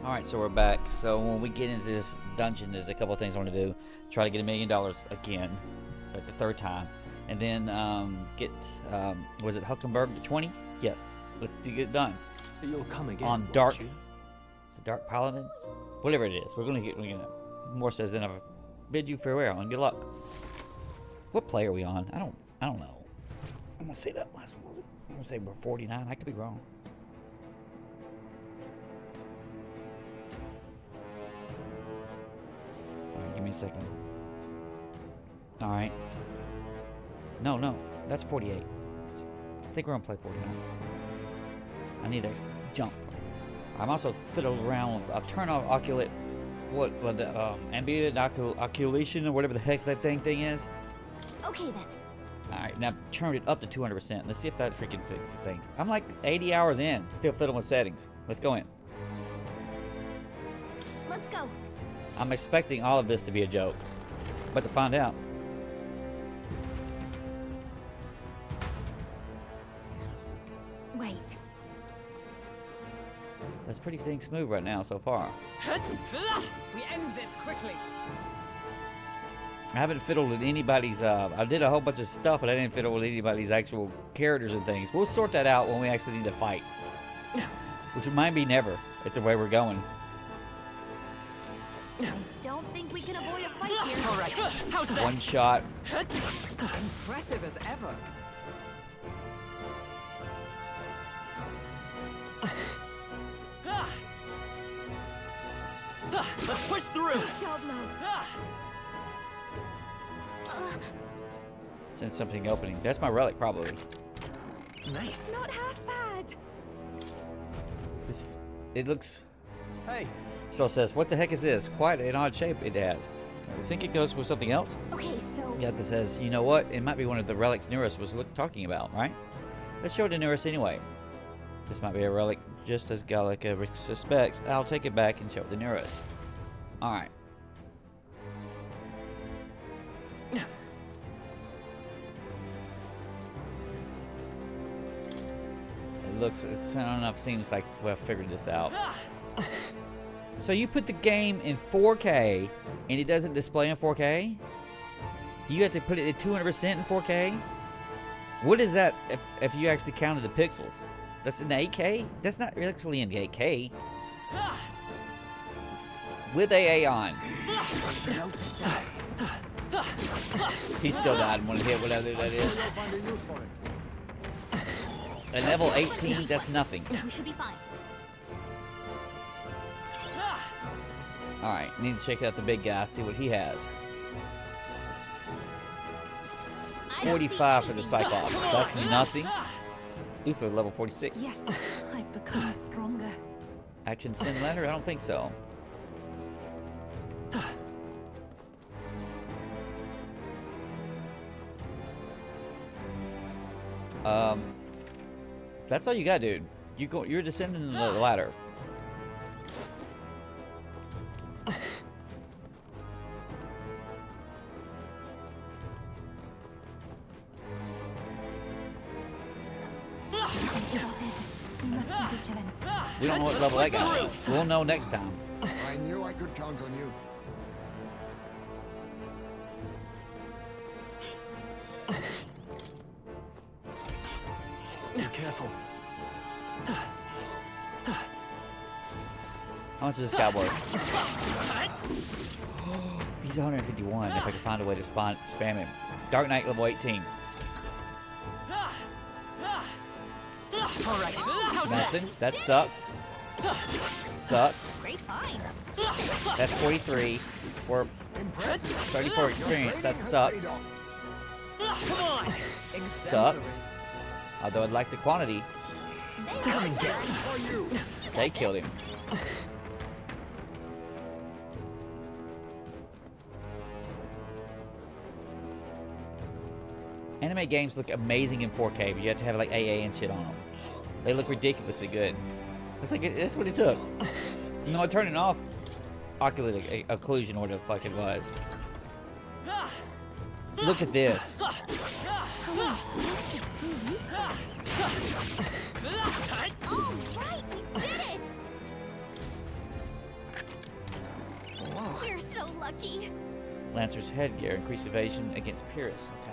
Alright, so we're back. So when we get into this dungeon, there's a couple of things I want to do. Try to get $1 million again, like the third time. And then get, was it Huckenberg to 20? Yeah, let's get it done. You'll come again, on Dark, is it Dark Paladin? Whatever it is, we're gonna get, more says then I've bid you farewell and good luck. What play are we on? I don't know. I'm gonna say that last one. I'm gonna say we're 49. I could be wrong. Alright, give me a second. Alright. No, that's 48. I think we're gonna play 49. I need to jump. I'm also fiddled around with, I've turned off oculate, what the ambient oculation or whatever the heck that thing is. Okay then. Alright, now I've turned it up to 200%. Let's see if that freaking fixes things. I'm like 80 hours in, still fiddling with settings. Let's go in. Let's go. I'm expecting all of this to be a joke, but to find out. Wait. That's pretty dang smooth right now so far. We end this quickly. I haven't fiddled with anybody's, I did a whole bunch of stuff, but I didn't fiddle with anybody's actual characters and things. We'll sort that out when we actually need to fight. Which might be never, at the way we're going. I don't think we can avoid a fight here. All right, how's that? One shot. Impressive as ever. Let's push through. Good job, love. Sense something opening. That's my relic, probably. Nice. Not half bad. It looks... Hey. So it says, what the heck is this? Quite an odd shape it has. I think it goes with something else. Okay, so... Yeah, that says, you know what? It might be one of the relics Neurus was talking about, right? Let's show it to Neurus anyway. This might be a relic just as Gallica suspects. I'll take it back and show it to Neurus. Alright. It looks, I don't know if it seems like we've figured this out. So you put the game in 4K and it doesn't display in 4K? You have to put it at 200% in 4K? What is that if you actually counted the pixels? That's in 8K? That's not actually in 8K. With AA on. He still died in one hit, whatever that is. At level 18, that's nothing. we should be fine. Alright, need to check out the big guy, see what he has. 45 for the Cyclops. That's nothing. Ooh, for level 46. Yes, I've become stronger. Action sim ladder? I don't think so. That's all you got, dude. You're descending the ladder. We don't know what level that guy is. We'll know next time. I knew I could count on you. Be careful. How much does this guy worth? He's 151 if I can find a way to spam him. Dark Knight level 18. All right. Nothing. That sucks. Sucks. Great find. That's 43 for 34 experience. That sucks. Come on. Sucks. Although I'd like the quantity. They killed him. Anime games look amazing in 4K, but you have to have like AA and shit on them. They look ridiculously good. It's like that's what it took. You know, I turned it off. Ocular occlusion, or whatever the fuck it was. Look at this. All right, we did it. lucky. Lancer's headgear, increased evasion against Pyrrhus. Okay.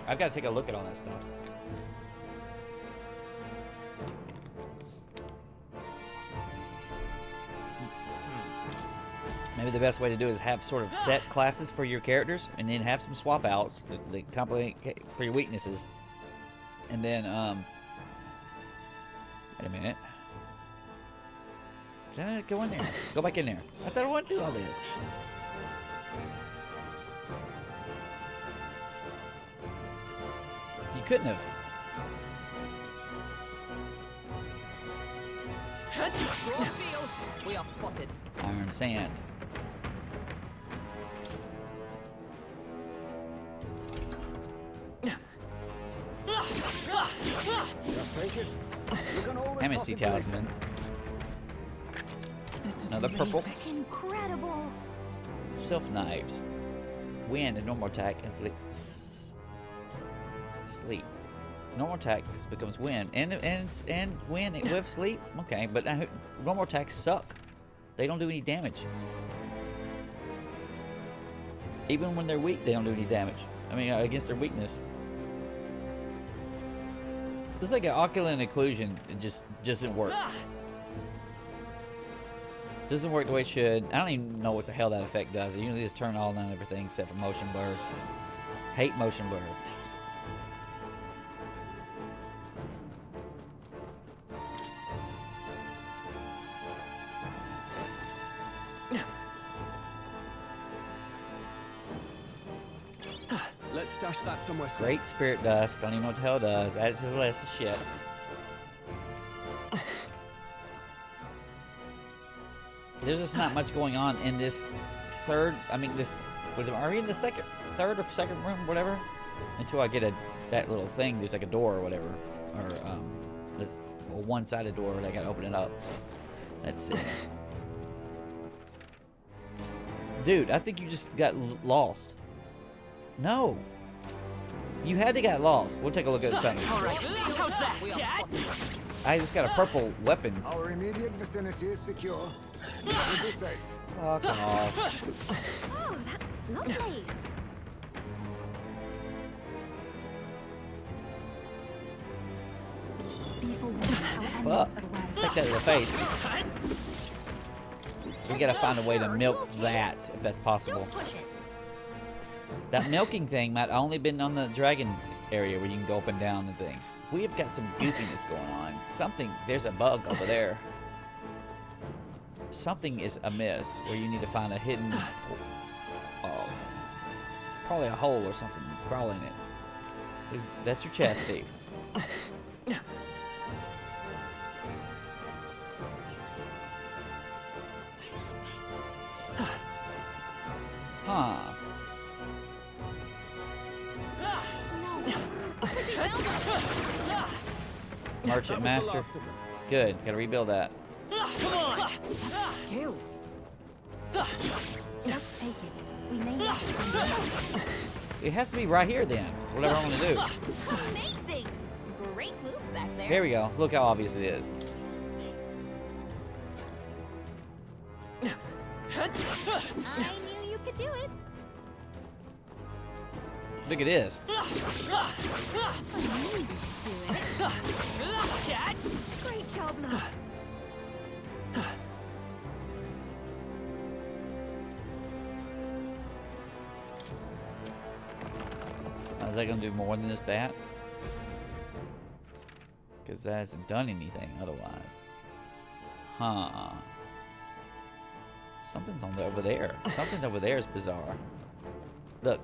I've got to take a look at all that stuff. Maybe the best way to do it is have sort of set classes for your characters, and then have some swap outs that complement for your weaknesses. And then, wait a minute. Can I go in there? Go back in there. I thought I wanted to do all this. You couldn't have. Draw steel. We are spotted. Iron sand. Just take it. You can always Amnesty toss it later. talisman. This is Another purple. incredible. Self knives. Wind and normal attack inflicts sleep. Normal attack becomes wind and wind with sleep. Okay, but normal attacks suck. They don't do any damage. Even when they're weak, they don't do any damage. I mean, against their weakness. Looks like an ocular occlusion. It just doesn't work. Doesn't work the way it should. I don't even know what the hell that effect does. You just turn all on everything except for motion blur. Hate motion blur. Let's stash that somewhere safe. Great spirit dust. Don't even know what the hell it does. Add it to the list of shit. There's just not much going on in this third. I mean, this was. Are we in the third or second room, whatever? Until I get that little thing. There's like a door or whatever, or this one-sided door. And I gotta open it up. Let's see. Dude, I think you just got lost. No. You had to get lost. We'll take a look at something. All right. How's that? We are spotted. I just got a purple weapon. Our immediate vicinity is secure. We'll be safe. Fuck off. Oh, that's lovely. Be forewarned how enemies Fuck. are aware of Take that to the face. We gotta find a way to milk that, if that's possible. Don't push it. That milking thing might only been on the dragon area where you can go up and down and things. We have got some goofiness going on. There's a bug over there. Something is amiss where you need to find a hidden, probably a hole or something. Crawl in it. That's your chest, Steve. Huh. Merchant Master. Good. Gotta rebuild that. Come on. Skill. Let's take it. We may not find It has to be right here then. Whatever I want to do. Amazing. Great moves back there. There we go. Look how obvious it is. I knew you could do it. Look at this. I knew you could do it. Great job, love. Is that gonna do more than just that? Because that hasn't done anything otherwise. Huh. Something's over there. Something's over there is bizarre. Look.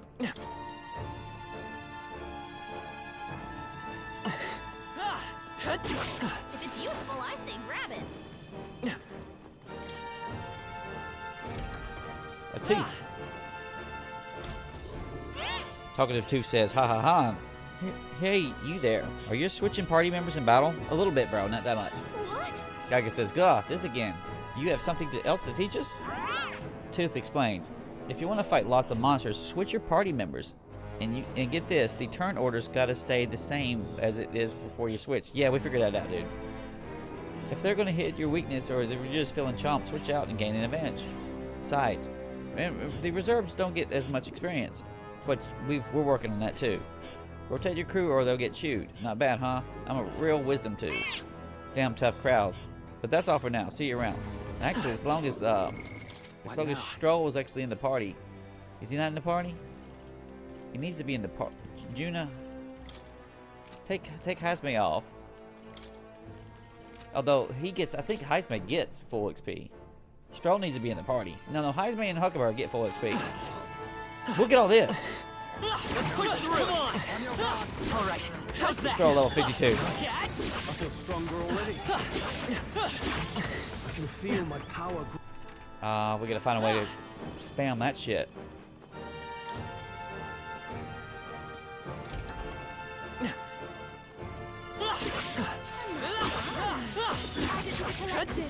If it's useful, I say grab it. A tooth. Talkative Tooth says, ha ha ha. Hey, you there. Are you switching party members in battle? A little bit, bro. Not that much. What? Gaga says, gah, this again. You have something else to teach us? Tooth explains, if you want to fight lots of monsters, switch your party members. And get this, the turn orders gotta stay the same as it is before you switch. Yeah, we figured that out, dude. If they're gonna hit your weakness or if you're just feeling chomped, switch out and gain an advantage. Besides, And the reserves don't get as much experience, but we're working on that too. Rotate your crew or they'll get chewed. Not bad, huh? I'm a real wisdom tooth. Damn tough crowd. But that's all for now. See you around. Actually, as long as Stroll is actually in the party. Is he not in the party? He needs to be in the party. Juna, take Hazme off. Although he gets, I think Hazme gets full XP. Stroll needs to be in the party. No, Hazme and Huckleberry get full XP. Look at all this. Let's push through. Come on. All right. How's that? Stroll level 52. I feel stronger already. I can feel my power. We gotta find a way to spam that shit. Add it to the collection.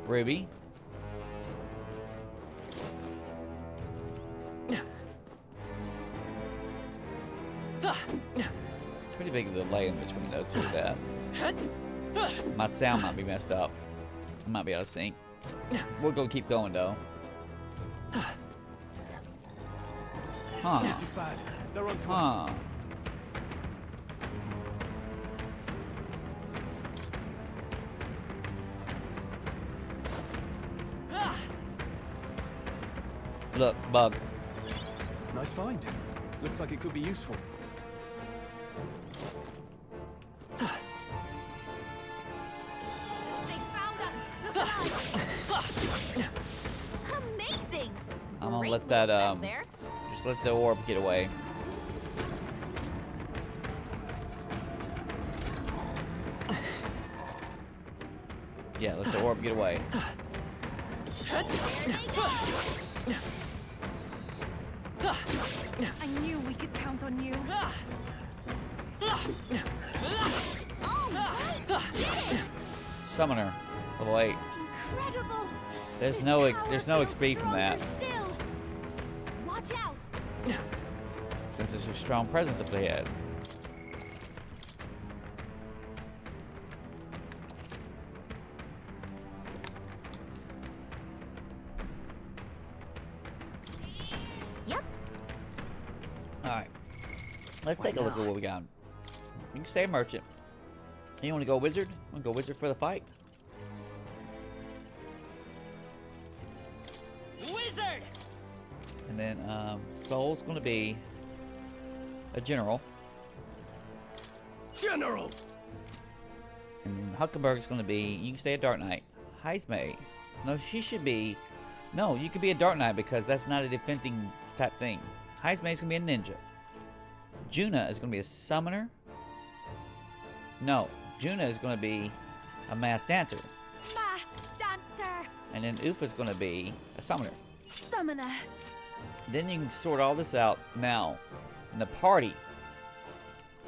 Ruby. It's pretty big delay in between those two of that. My sound might be messed up. I might be out of sync. We'll go keep going though. Huh. This is bad. They're onto Huh. us. Look, bug. Nice find. Looks like it could be useful. They found us. Look alive. Amazing. I'm gonna Great let that moves out there. just let the orb get away. Yeah, let the orb get away. There they go. I knew we could count on you. All right, did it. Summoner, level 8. Incredible. There's This no power there's no feels XP from that, stronger still. Watch out. since there's a strong presence up ahead. Yep. Alright. Let's take a look at what we got. You can stay a merchant. You want to go wizard? Want to go wizard for the fight? Wizard. And then Soul's going to be a general. General. And then Huckleberg's going to be, you can stay a Dark Knight. Hazme. No, she should be, no, you could be a Dark Knight because that's not a defending type thing. Hazme's going to be a ninja. Juna is going to be a summoner. No, Juna is going to be a masked dancer. Masked dancer. And then Ufa's going to be a summoner. Summoner. Then you can sort all this out now. In the party,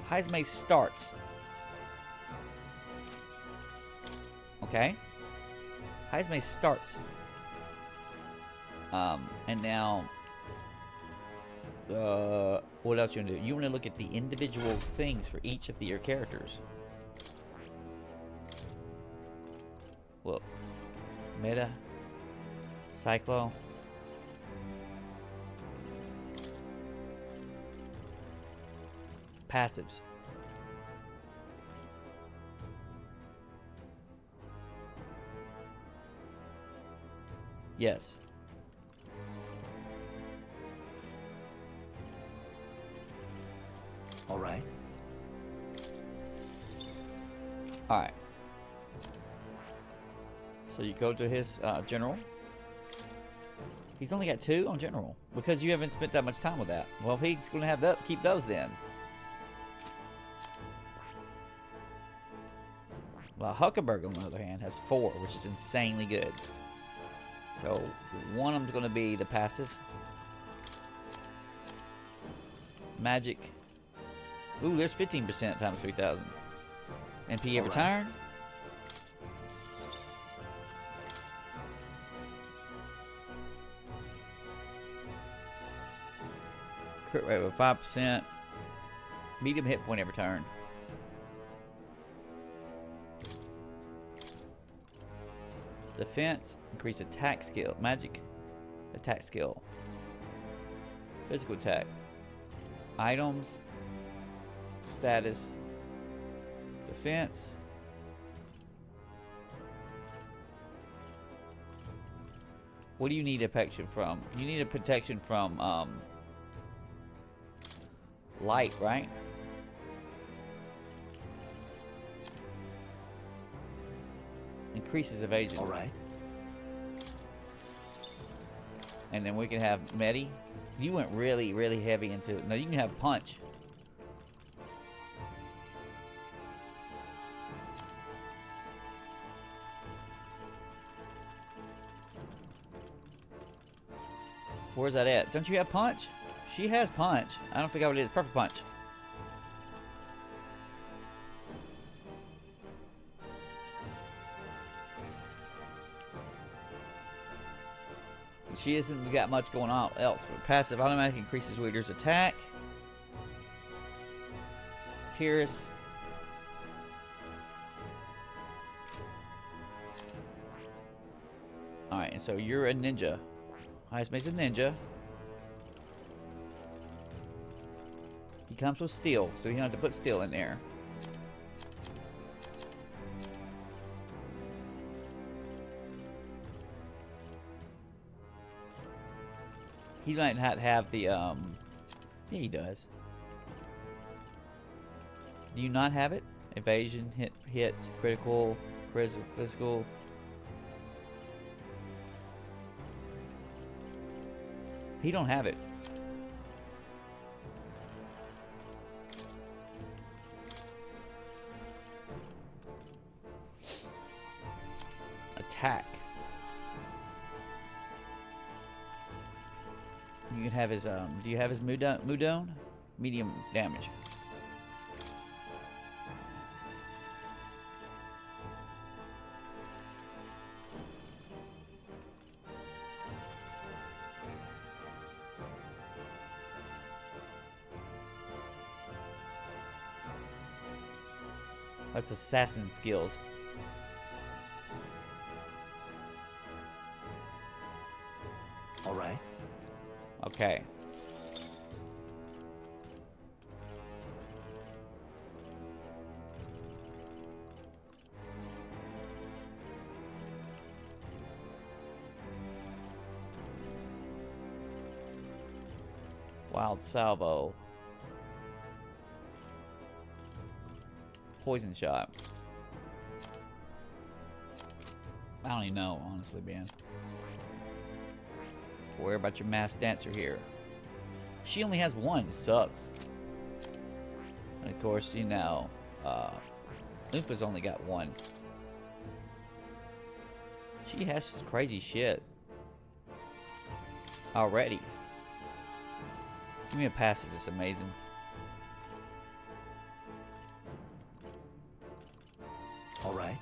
Hazme starts. Okay? Hazme starts. And now, what else you want to do? You want to look at the individual things for each of your characters. Look. Meta. Cyclo. Passives. Yes. All right. Alright. So you go to his general. He's only got 2 on general because you haven't spent that much time with that. Well, he's going to have that. Keep those then. Well, Huckleberg, on the other hand, has 4, which is insanely good. So one of them's going to be the passive. Magic. Ooh, there's 15% times 3,000. MP every turn. Crit rate with 5%. Medium hit point every turn. Defense, increase attack skill, magic attack skill. Physical attack. Items, status, defense. What do you need a protection from? You need a protection from light, right? Increases evasion. All right. And then we can have Medi. You went really, really heavy into it. No, you can have punch. Where's that at? Don't you have punch? She has punch. I don't forget what it is. Perfect punch. She hasn't got much going on else. But passive automatically increases Weeder's attack. Pierce. Alright, and so you're a ninja. Highest mate's a ninja. He comes with steel, so you don't have to put steel in there. He might not have the, yeah, he does. Do you not have it? Evasion, hit, critical, physical. He don't have it. Attack. You can have his, do you have his Mudone? Medium damage. That's assassin skills. All right. Okay. Wild salvo. Poison shot. I don't even know, honestly, man. Worry about your masked dancer here. She only has one. Sucks. And of course, you know, Lufa's only got one. She has crazy shit already. Give me a passive. It's amazing. All right.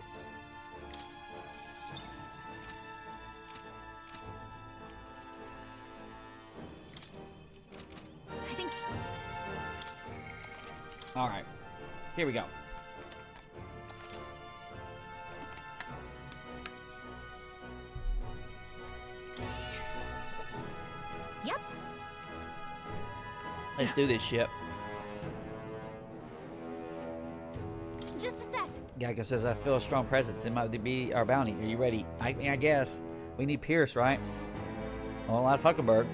I think. All right. Here we go. Yep. Let's do this shit. Just a sec. Geico says, I feel a strong presence. It might be our bounty. Are you ready? I mean, I guess. We need Pierce, right? Well, that's Huckenberg.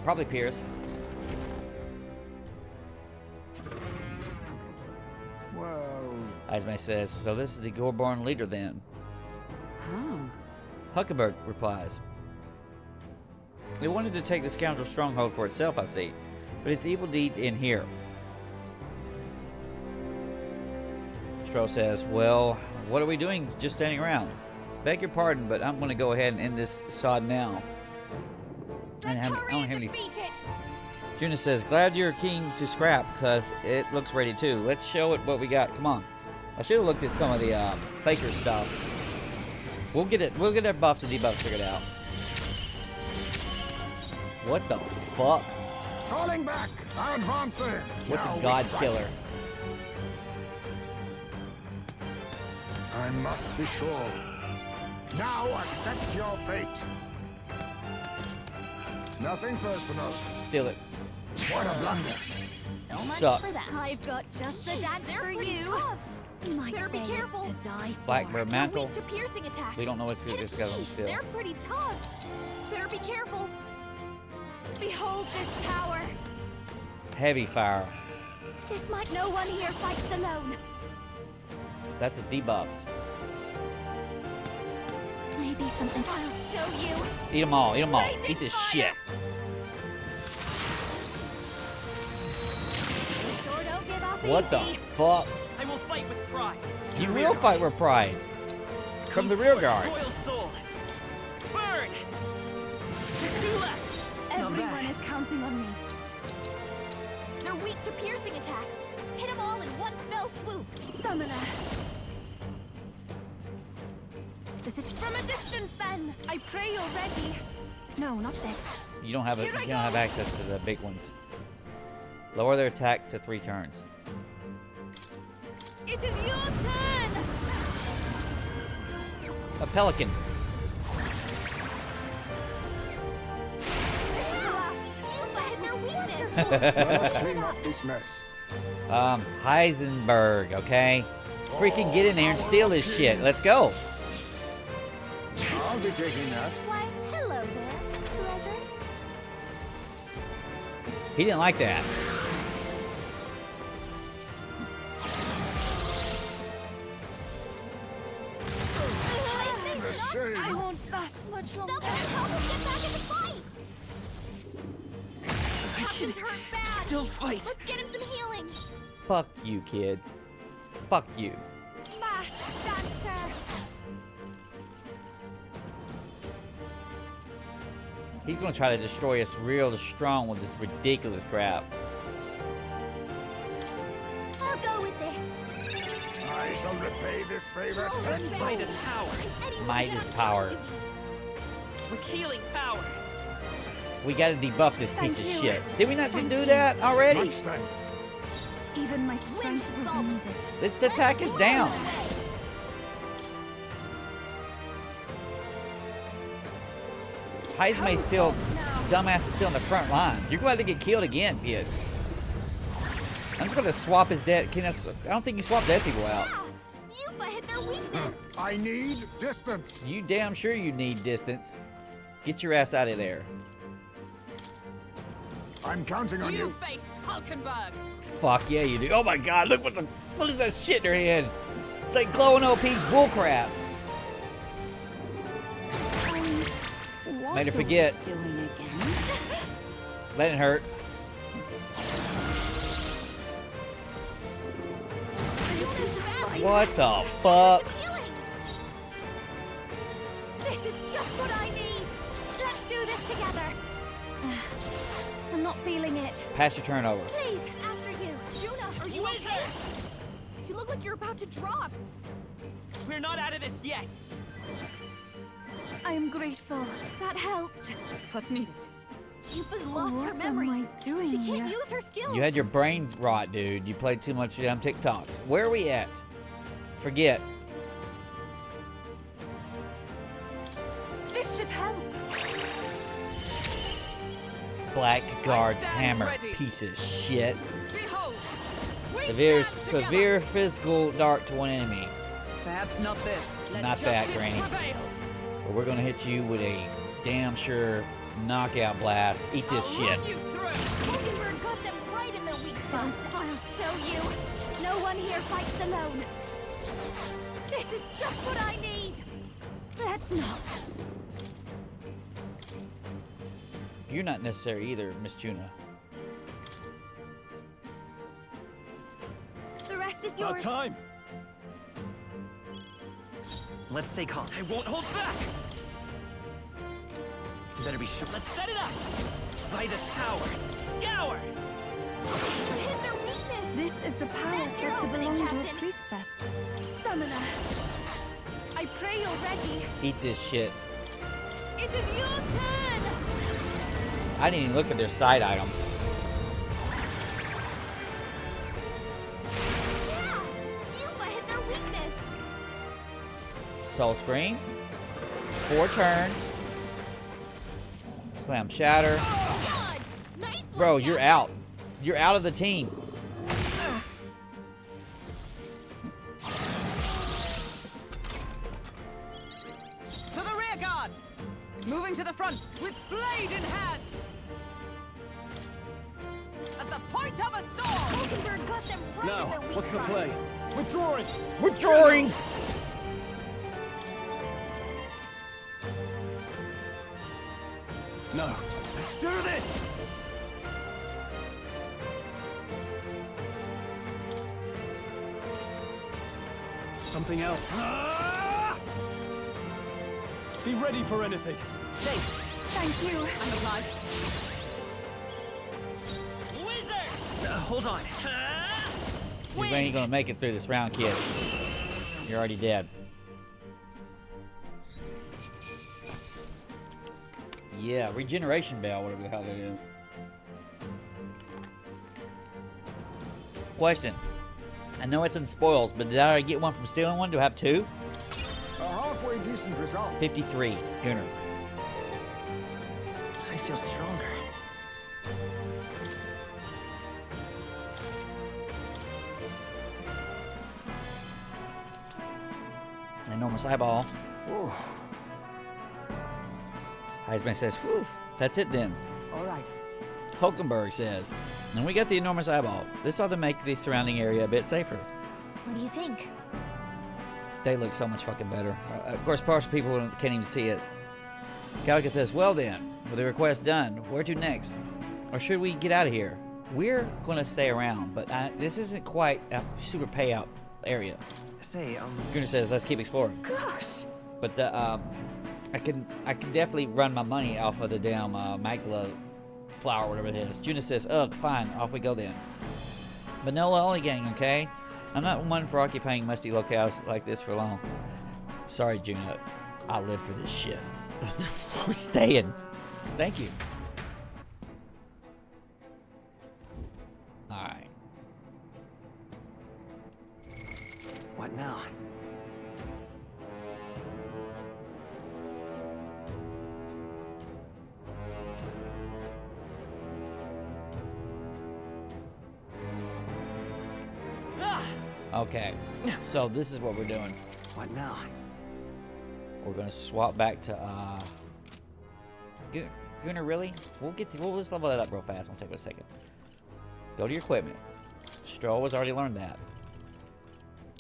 Probably Pierce. Well, Ismay says, so this is the Gorborn leader then. Oh. Huckenberg replies, they wanted to take the scoundrel stronghold for itself, I see. But its evil deeds end here. Stroh says, well, what are we doing just standing around? Beg your pardon, but I'm going to go ahead and end this sod now. Let's I hurry don't and have any. defeat it. Juna says, glad you're keen to scrap, because it looks ready too. Let's show it what we got. Come on. I should have looked at some of the Faker stuff. We'll get our buffs and debuffs figured out. What the fuck? Falling back. Advancing. What's Now a we god strike. killer? I must be sure. Now accept your fate. Nothing personal. Steal it. What a blunder. So You much suck. for that. I've got just the Jeez, dance they're for pretty you. tough. You might Better be say careful. it's to die for. Blackbird They're mantle. weak to piercing attacks. We don't know what's Hit this a guy's gonna piece. steal. They're pretty tough. Better be careful. Behold this power. Heavy fire. This might no one here fights alone. That's a debuffs. Maybe something I'll show you. Eat them all. Eat them all. Raging Eat this fire. shit. You sure don't give up What the easy. fuck? I will fight with pride. You will fight with pride. From the rear guard. Royal soul. Burn. Just two left. Everyone is counting on me. They're weak to piercing attacks. Hit them all in one fell swoop. Summoner. Is it from a distance then? I pray you're ready. No, not this. You don't have it. Here I You don't have go. access to the big ones. Lower their attack to 3 turns. It is your turn. A pelican. This is the last. You hit their weakness. Let us clean up this mess. Heisenberg, okay? Freaking get in there and steal this shit. Let's go. I'll be taking that. Why, hello there, treasure. He didn't like that. The shame. I won't last much longer. Someone help him get back in the fight. Captain's hurt bad. Still fight. Let's get him some healing. Fuck you, kid. Fuck you. Masked dancer. He's gonna try to destroy us real strong with this ridiculous crap. I'll go with this. I shall repay this favor tenfold. Might is power. Anyone Might get is on power. duty. With healing power. We gotta debuff this piece of Thank you. shit. Did we not Thank do you. that already? Much thanks. Even my strength Wind will need it. This attack is down. Heismay's still, dumbass is still in the front line. You're going to get killed again, kid. I'm just gonna swap his dead. I don't think you swap dead people out. Yeah, Yupa hit their weakness. I need distance. You damn sure you need distance. Get your ass out of there. I'm counting on you. face Hulkenberg. Fuck yeah, you do. Oh my god, look what is that shit in their head? It's like glowing OP bullcrap. What Made her are we forget. doing again? Let it hurt. This is bad. What the fuck? Healing. This is just what I need. Let's do this together. I'm not feeling it. Pass your turnover. Please. After you. Juna, are you okay? You look like you're about to drop. We're not out of this yet. I am grateful. That helped. Twas needed. Yupa's lost her What memory. am I doing She can't here? use her skills. You had your brain rot, dude. You played too much damn TikToks. Where are we at? Forget. This should help. Blackguard's stand hammer, ready. piece of shit. Behold. Severe physical dart to one enemy. Perhaps not this. Let Not that, justice Granny. prevail. But we're gonna hit you with a damn sure knockout blast. Eat this I'll shit. run you through. Hulkenberg got them right in their weak spot. Don't. I'll show you. No one here fights alone. This is just what I need. Let's not. You're not necessary either, Miss Juna. The rest is About yours. time. Let's stay calm. I won't hold back. You better be sure. Let's set it up. By this power. Scour. Hit their weakness. This is the power That's said your to opening, belong to a Captain. priestess. Summoner. I pray you're ready. Eat this shit. It is your turn. I didn't even look at their side items. Soul Scream. 4 turns. Slam Shatter. Dodged. Nice one, Bro, you're Captain. out. You're out of the team. To the rear guard! Moving to the front with blade in hand! As the point of a sword! Hulkenberg got them right Now, in their weak what's the spot. play? Withdrawing! Withdrawing. No. Let's do this! Something else. Ah! Be ready for anything. Thank you. I'm obliged. Wizard! Hold on. You ain't gonna make it through this round, kid. You're already dead. Yeah, regeneration bell, whatever the hell that is. Question. I know it's in spoils, but did I already get one from stealing one? Do I have 2? A halfway decent result. 53. Gunner. I feel stronger. Enormous eyeball. Oh, Heisman says, whew, that's it then. All right. Hulkenberg says, and we got the enormous eyeball. This ought to make the surrounding area a bit safer. What do you think? They look so much fucking better. Of course, partial people can't even see it. Calica says, well then, with the request done, where to next? Or should we get out of here? We're going to stay around, but this isn't quite a super payout area. Say, Gunnar says, let's keep exploring. Gosh. But the, I can definitely run my money off of the damn Magla flower, whatever it is. Juna says, ugh, fine, off we go then. Vanilla only gang, okay? I'm not one for occupying musty locales like this for long. Sorry, Juna. I live for this shit. We're staying. Thank you. Alright. what now? Okay. So this is what we're doing. What now? We're gonna swap back to Gunnar, really? We'll just level that up real fast. Won't take a second. Go to your equipment. Stroll has already learned that.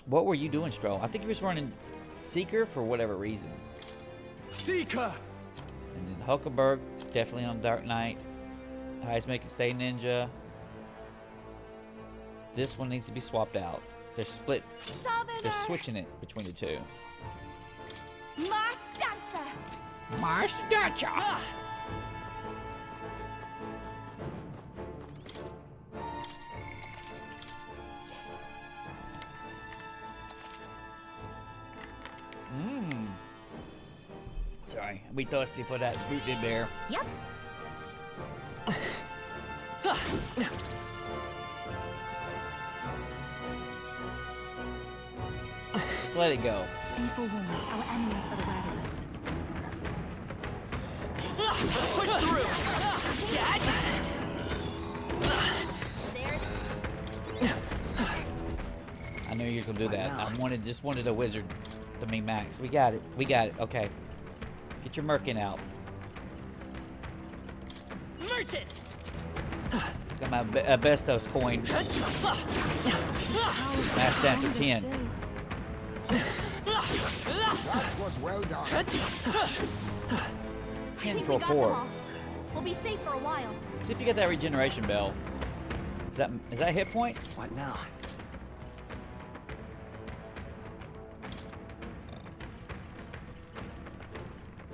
What were you doing, Stroll? I think you was running Seeker for whatever reason. Seeker! And then Hulkenberg, definitely on Dark Knight. Heisman can stay Ninja. This one needs to be swapped out. They're split. They're switching it between the two. Mars Dancer. Master Gotcha! Sorry, I'll be thirsty for that booted bear. Yep. Just let it go. Be forewarned, our enemies are aware of us. Push through! There. I knew you were gonna do that. I just wanted a wizard to me max. We got it. We got it. Okay. Get your merkin out. Merchant! Got my Bestos coin. Last Dancer 10. that was well done. I think we Control got them 4. all. We'll be safe for a while. See if you get that regeneration bell. Is that hit points? What now?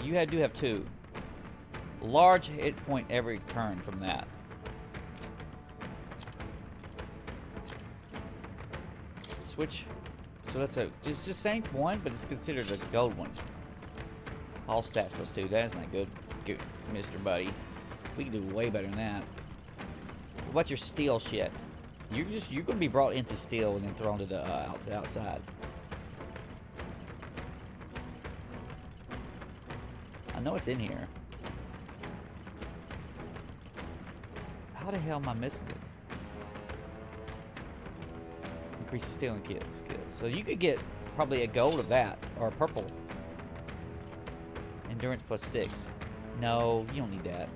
You do have 2. Large hit point every turn from that. Switch. So that's just the same one, but it's considered a gold one. All stats plus 2. That's not good, Mr. Buddy. We can do way better than that. What about your steel shit? You're gonna be brought into steel and then thrown to the outside. I know it's in here. How the hell am I missing it? Increases stealing skills. So you could get probably a gold of that, or a purple. Endurance plus 6. No, you don't need that.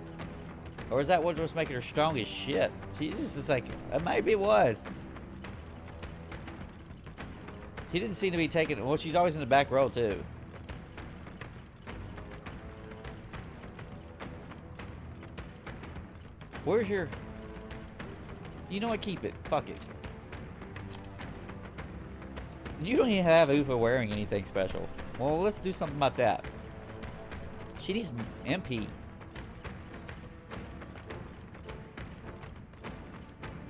Or is that what was making her strong as shit? She's just like, maybe it was. She didn't seem to be taking, well, she's always in the back row too. Where's your, you know what, keep it, fuck it. You don't even have Ufa wearing anything special. Well, let's do something about that. She needs MP.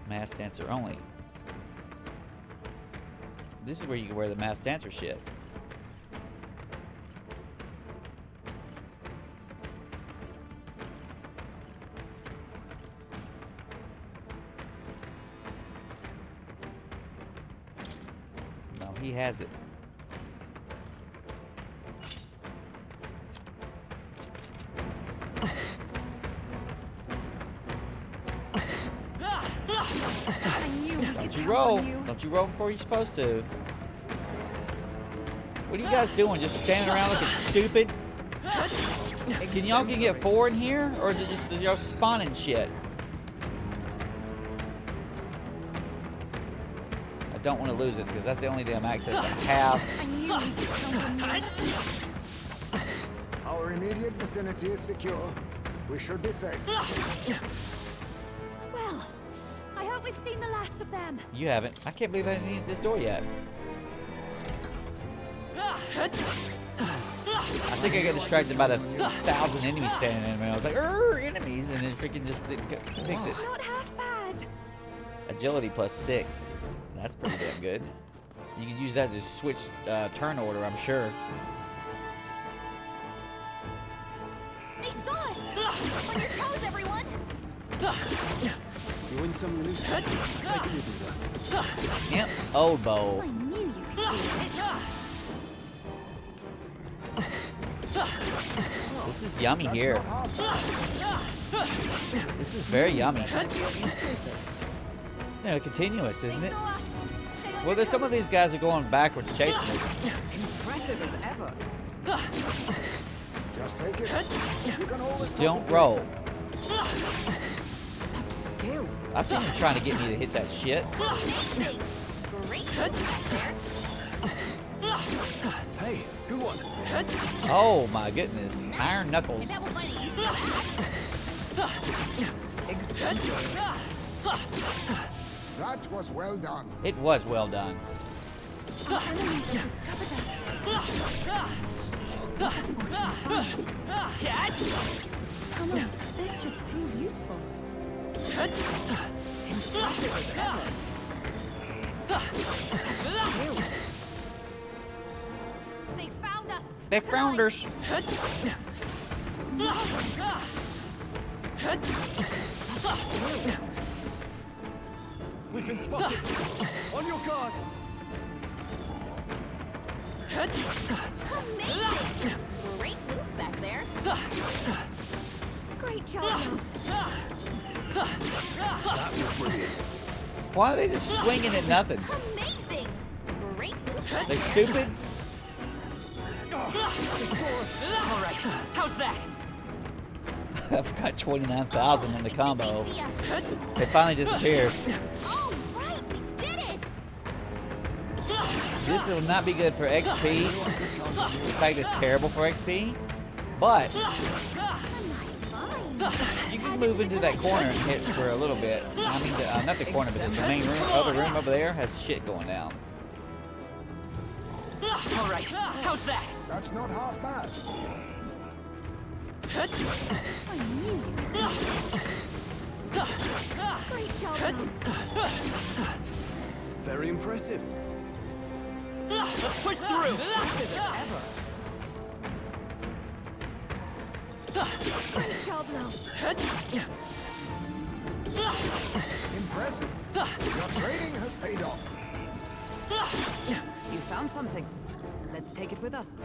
Mass dancer only. This is where you can wear the mass dancer shit. No, he has it. Don't you roll. Don't you roll before you're supposed to. What are you guys doing? Just standing around looking stupid? Can y'all get 4 in here? Or is it just y'all spawning shit? I don't want to lose it because that's the only damn access I have. Our immediate vicinity is secure. We should be safe. Well, I hope we've seen the last of them. You haven't. I can't believe I didn't need this door yet. I think I got distracted by the 1,000 enemies standing in there. I was like, enemies, and then freaking just fix it. Not half bad. Agility plus 6. That's pretty damn good. You can use that to switch turn order, I'm sure. They saw us. On your toes, everyone. You win some, lose some. Take it with you. Imp's old bowl. I knew you could do it. This is yummy here. Not half bad. This is very yummy. It's now continuous, isn't They it? saw us. Stay on Well, there's some of these guys are going backwards chasing us. Impressive as ever. Just take it. You can always Just don't roll. Such skill. I see him trying to get me to hit that shit. Amazing. Great move back there. Hey, good one. Oh my goodness. Iron Knuckles. That will find it useful. That was well done. It was well done. Our enemies have discovered us. What a fortunate find. Thomas, this should prove useful. Impressive as ever. They found us. They found us. We've been spotted. On your guard. Amazing. Great moves back there. Great job. That was brilliant. Why are they just swinging at nothing? Amazing. Great moves back They there. stupid? Alright, how's that? I've got 29,000 on the combo. They see us. They finally disappeared. Oh, right. We did it. This will not be good for XP. In fact, it's terrible for XP. But A nice find. you can move into that corner and hit for a little bit. I mean, not the corner, but the main room. Other room over there has shit going down. Alright, how's that? That's not half bad. I knew you could do it. Great job, Mom. Very impressive. Let's push through! Great job, Love. Impressive. Your training has paid off. You found something. Let's take it with us.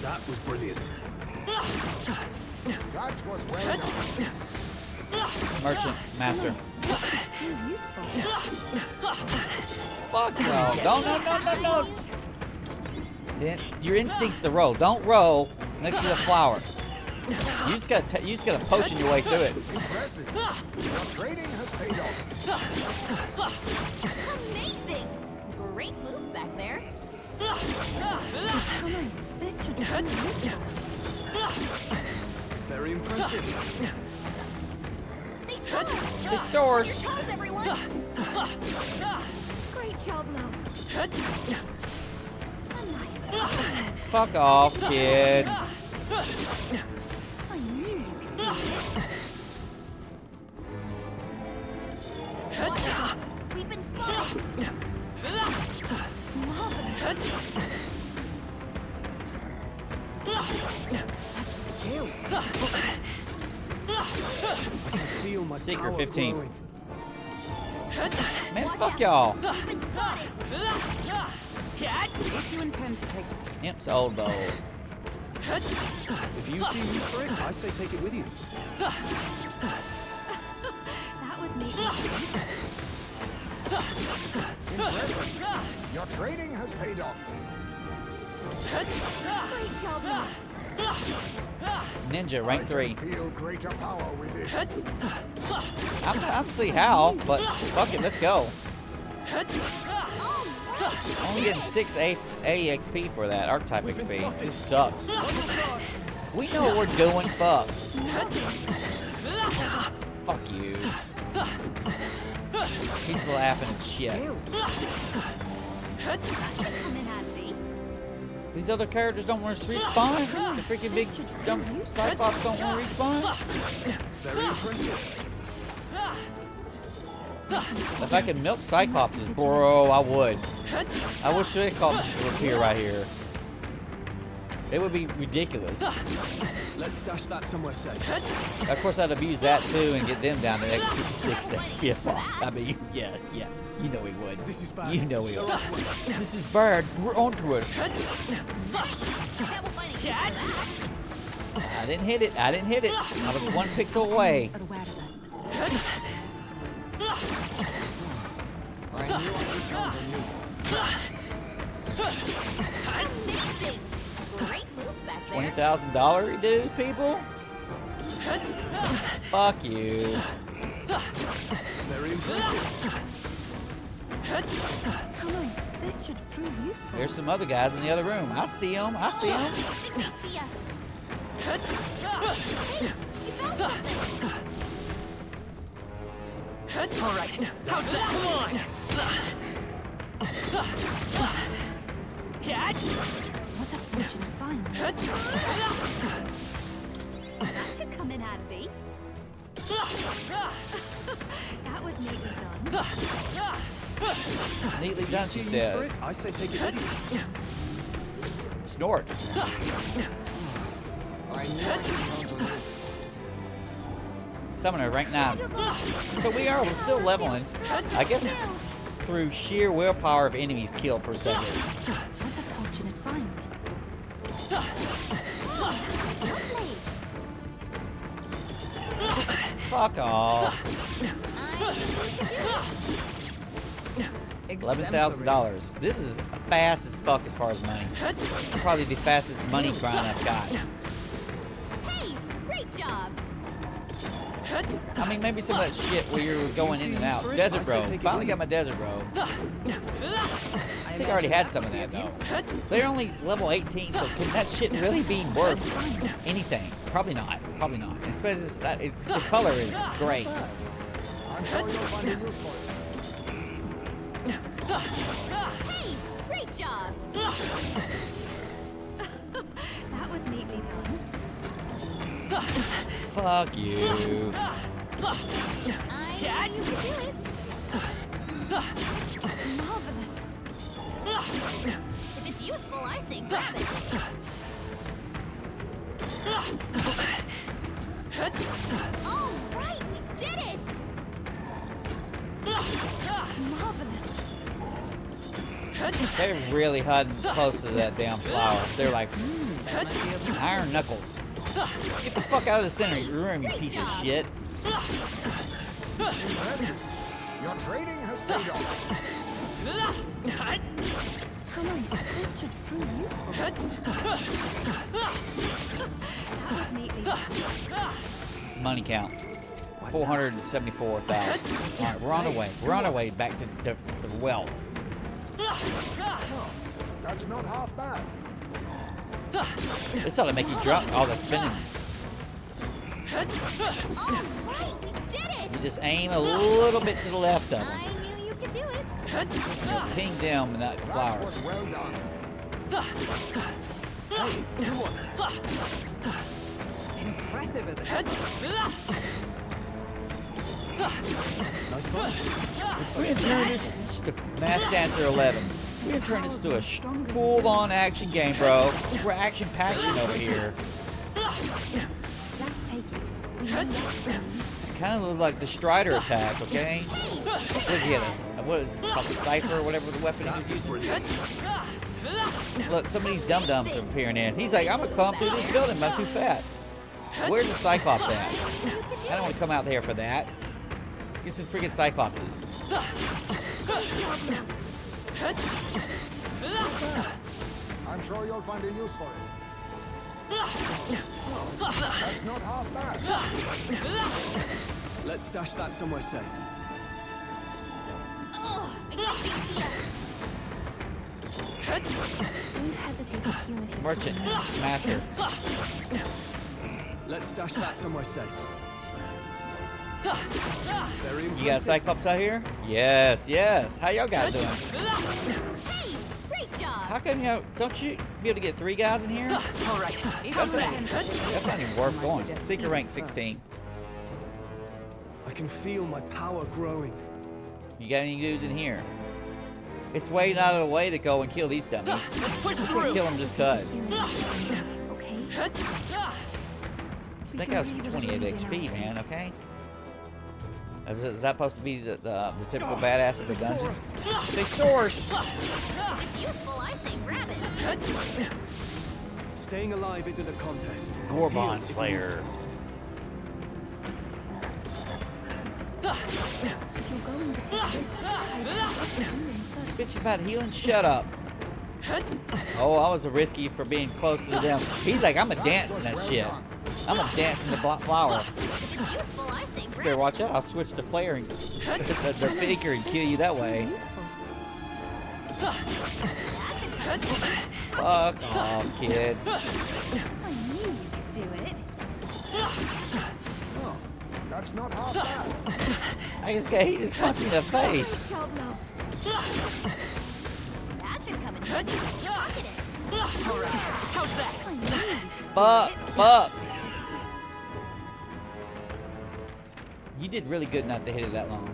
That was brilliant. That was well done. Merchant master. Prove useful. Fuck no. No. Then your instinct's to roll. Don't roll next to the flower. You just gotta potion your way through it. Impressive. Your training has paid off. Amazing! Great moves back there. How nice. This should prove useful. Very impressive. They saw us! The source. Your toes, everyone! Great job, love. A nice compliment. Fuck off, kid. I knew you could do it. Watch out! We've been spotted! Marvelous! Skill. I can feel my Secret power 15. growing. Man, Watch fuck out. y'all. We've been spotted! If you intend to take Imp's old bowl. If you see use for it, I say take it with you. That was neat. Impressive. Your training has paid off. Great job, love. Ninja, rank 3. I can feel greater power with it. I'm not see how, but fuck it, let's go. Only getting 6 AXP for that, archetype XP. This sucks. We know what we're doing, fuck. Fuck you. He's laughing and shit. That should come in handy. These other characters don't want to respawn? The freaking big dumb Cyclops don't want to respawn? Very impressive. If I could milk Cyclopses, bro, I would. I wish they called this repair right here. It would be ridiculous. Let's stash that somewhere safe. Of course, I'd abuse that too and get them down to XP 6, XP 5. I mean, yeah, you know he would. This is bad. You know he They're would. onto us. This is bad. We're onto it. That will find a cat. I didn't hit it. I was 1 pixel away. are aware of us. I knew I could count on you. Amazing! Great moves back there. $20,000 dues, people? Fuck you. Very impressive. How nice. This should prove useful. There's some other guys in the other room. I see them. I see I them. think they see us. Hey, you found something. All right, how's that? Come on! Cat! What a fortunate find. That should come in handy. That was neatly done. Neatly done, she See use for says. it, I say take it with you. Snort. I knew I could count on you. Summoner, rank 9. So we're still leveling. I guess through sheer willpower of enemies killed per second. What a fortunate find. Lovely. Fuck off. I think we could do it. $11,000. This is fast as fuck as far as money. This is probably the fastest money grind I've got. Hey, great job. I mean, maybe some of that shit where you're going in and out. Desert Road. Finally got my Desert Road. I think I already had some of that, though. They're only level 18, so can that shit really be worth anything? Probably not. Probably not. And especially that the color is great. I'm sure you'll find a use for it. Hey, great job. That was neatly done. Fuck you. I knew you could do it. Marvelous. If it's useful, I say grab it. All right, we did it. Marvelous. They're really hiding close to that damn flower. They're like, iron knuckles. Get the fuck out of the center of your room, you piece of shit. Impressive. Your training has paid off. How nice. This should prove useful. That was neatly done. Money count. 474,000. Alright, we're on our way. We're on our way back to the well. That's not half bad. This ought to make you drunk, all the spinning. All right, we did it! You just aim a little bit to the left of them. I knew you could do it. And you'll ping them in that That flower. was well done. Impressive as heck. Nice find. We're gonna turn this to Mass Dancer 11. We're gonna turn this to a full-on action game, bro. We're action-paction over here. Let's take it. We need that. Kind of look like the Strider attack, okay? What did he hit us? What is it called? The Cypher or whatever the weapon he was using? Look, some of these dum-dums are appearing in. He's like, I'm gonna come through this building, but I'm too fat. Where's the Cyclops at? I don't want to come out there for that. Get some freaking Cyclopses. I'm sure you'll find a use for it. That's not half bad. Let's stash that somewhere safe. Oh, I got these here. Don't hesitate to heal if you Merchant, master. Let's stash that somewhere safe. Very You got impressive. Cyclops out here? Yes, yes. How y'all guys doing? Hey, great job. How come don't you be able to get 3 guys in here? All right. That's not even worth going. Secret rank 16. I can feel my power growing. You got any dudes in here? It's way out of the way to go and kill these dummies. Let's push Just want to through. kill them just cuz. okay? I think that was 28 XP, man, okay? Is that supposed to be the typical badass of the dungeon? Big source! It's useful, I say grab it. Staying alive isn't a contest. Gorbon Heal if you Slayer. If you're going to take this side, what's the healing first? Bitch about healing? Shut up. Oh, I was a risky for being close to them. He's like, I'm a dance in that shit. I'm a dance in the flower. If it's useful, I say grab Better it. watch out. I'll switch to flare and the figure and kill you that way. Useful. Fuck off, kid. I knew you could do it. Oh, that's not half bad. He just punched me in the face. Great job, love. That should come in handy. Pocket it. All right. How's that? I knew you could Fuck. You did really good not to hit it that long.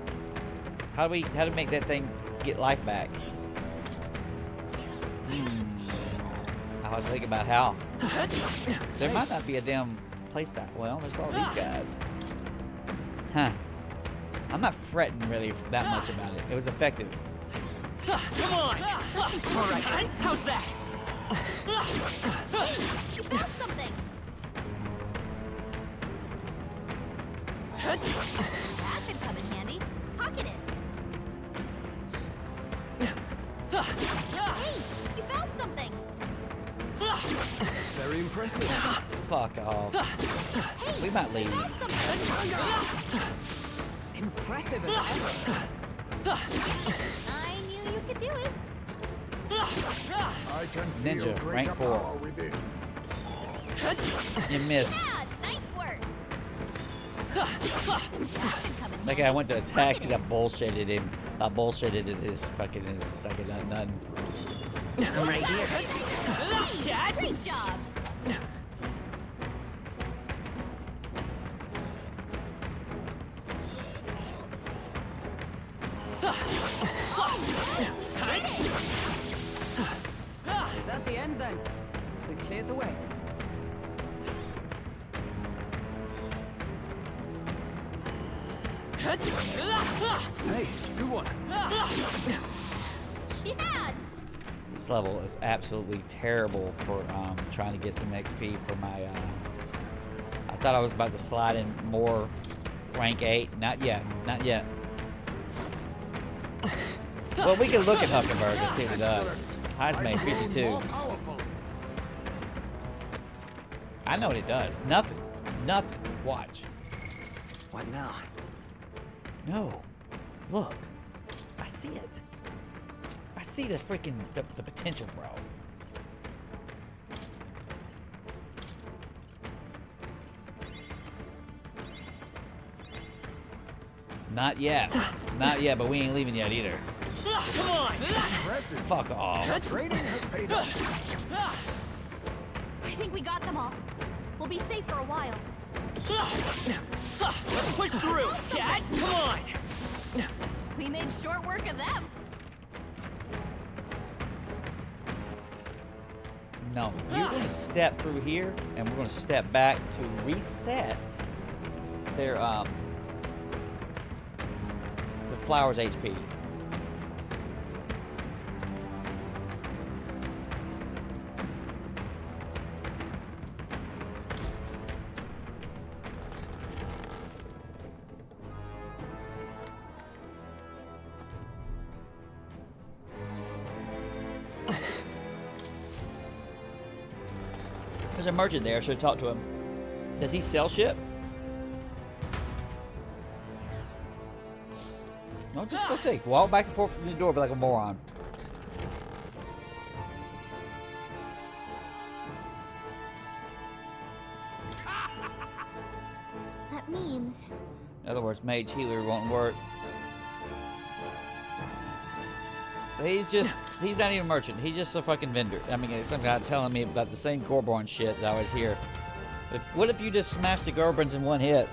How do we make that thing get life back? I was thinking about how. There might not be a damn playstyle. Well, there's all these guys. Huh. I'm not fretting really that much about it. It was effective. Come on. All right. How's that? You found something. That should come in handy. Pocket it. Hey, you found something. Very impressive. Fuck off. We might leave. Found something. Impressive as ever. I knew you could do it. I can feel Ninja, greater rank 4. power within. You missed. Yeah, nice work. That should come in That handy. guy went to attack and I bullshitted him. I bullshitted in his fucking second nothing. I'm right here. Hey, great job. Is that the end then? We've cleared the way. Hey, good one. Yeah, This level is absolutely terrible for trying to get some XP for my. I thought I was about to slide in more rank 8. Not yet. Not yet. Well, we can look at Huckenberg and see what it does. Highest made 52. I know what it does. Nothing. Nothing. Watch. What now? No. Look. I see it. I see the freaking the potential, bro. Not yet. Not yet, but we ain't leaving yet either. Come on! Impressive. Fuck off. Trading has paid off. I think we got them all. We'll be safe for a while. Let's push through! Cat, come on! We made short work of them. No, you're going to step through here, and we're going to step back to reset their the flowers HP. There's a merchant there. I should talk to him. Does he sell shit? No, just go see. Walk back and forth from the door, be like a moron. That means In other words, mage healer won't work. He's not even a merchant. He's just a fucking vendor. I mean, it's some guy telling me about the same Gorborn shit that I always hear. What if you just smash the Gorborns in one hit?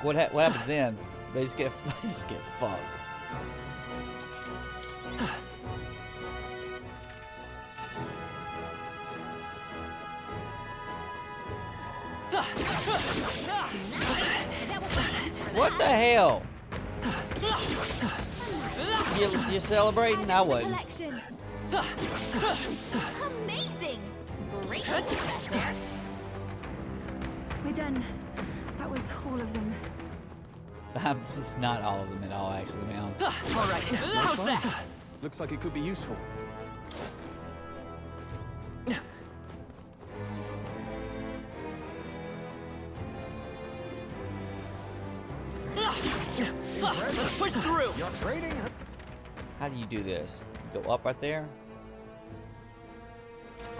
What happens then? They just get fucked. What the hell? You celebrating? I wouldn't. collection. Amazing. Great back there. We're done. That was all of them. It's not all of them at all, actually, man. All right, how's that? Looks like it could be useful. Let's push through! Your trading has... How do you do this? You go up right there?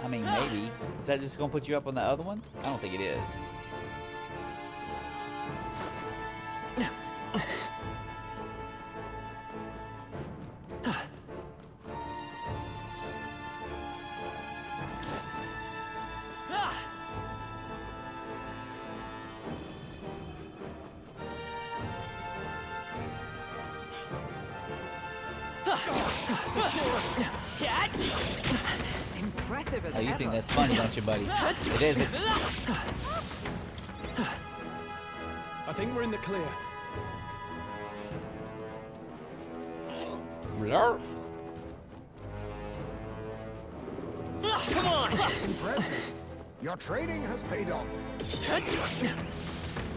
I mean, maybe. Is that just gonna put you up on the other one? I don't think it is. Cat! Impressive as Oh, you ever. think that's funny, don't you, buddy? It isn't. I think we're in the clear. Blur. Come on! Impressive. Your trading has paid off.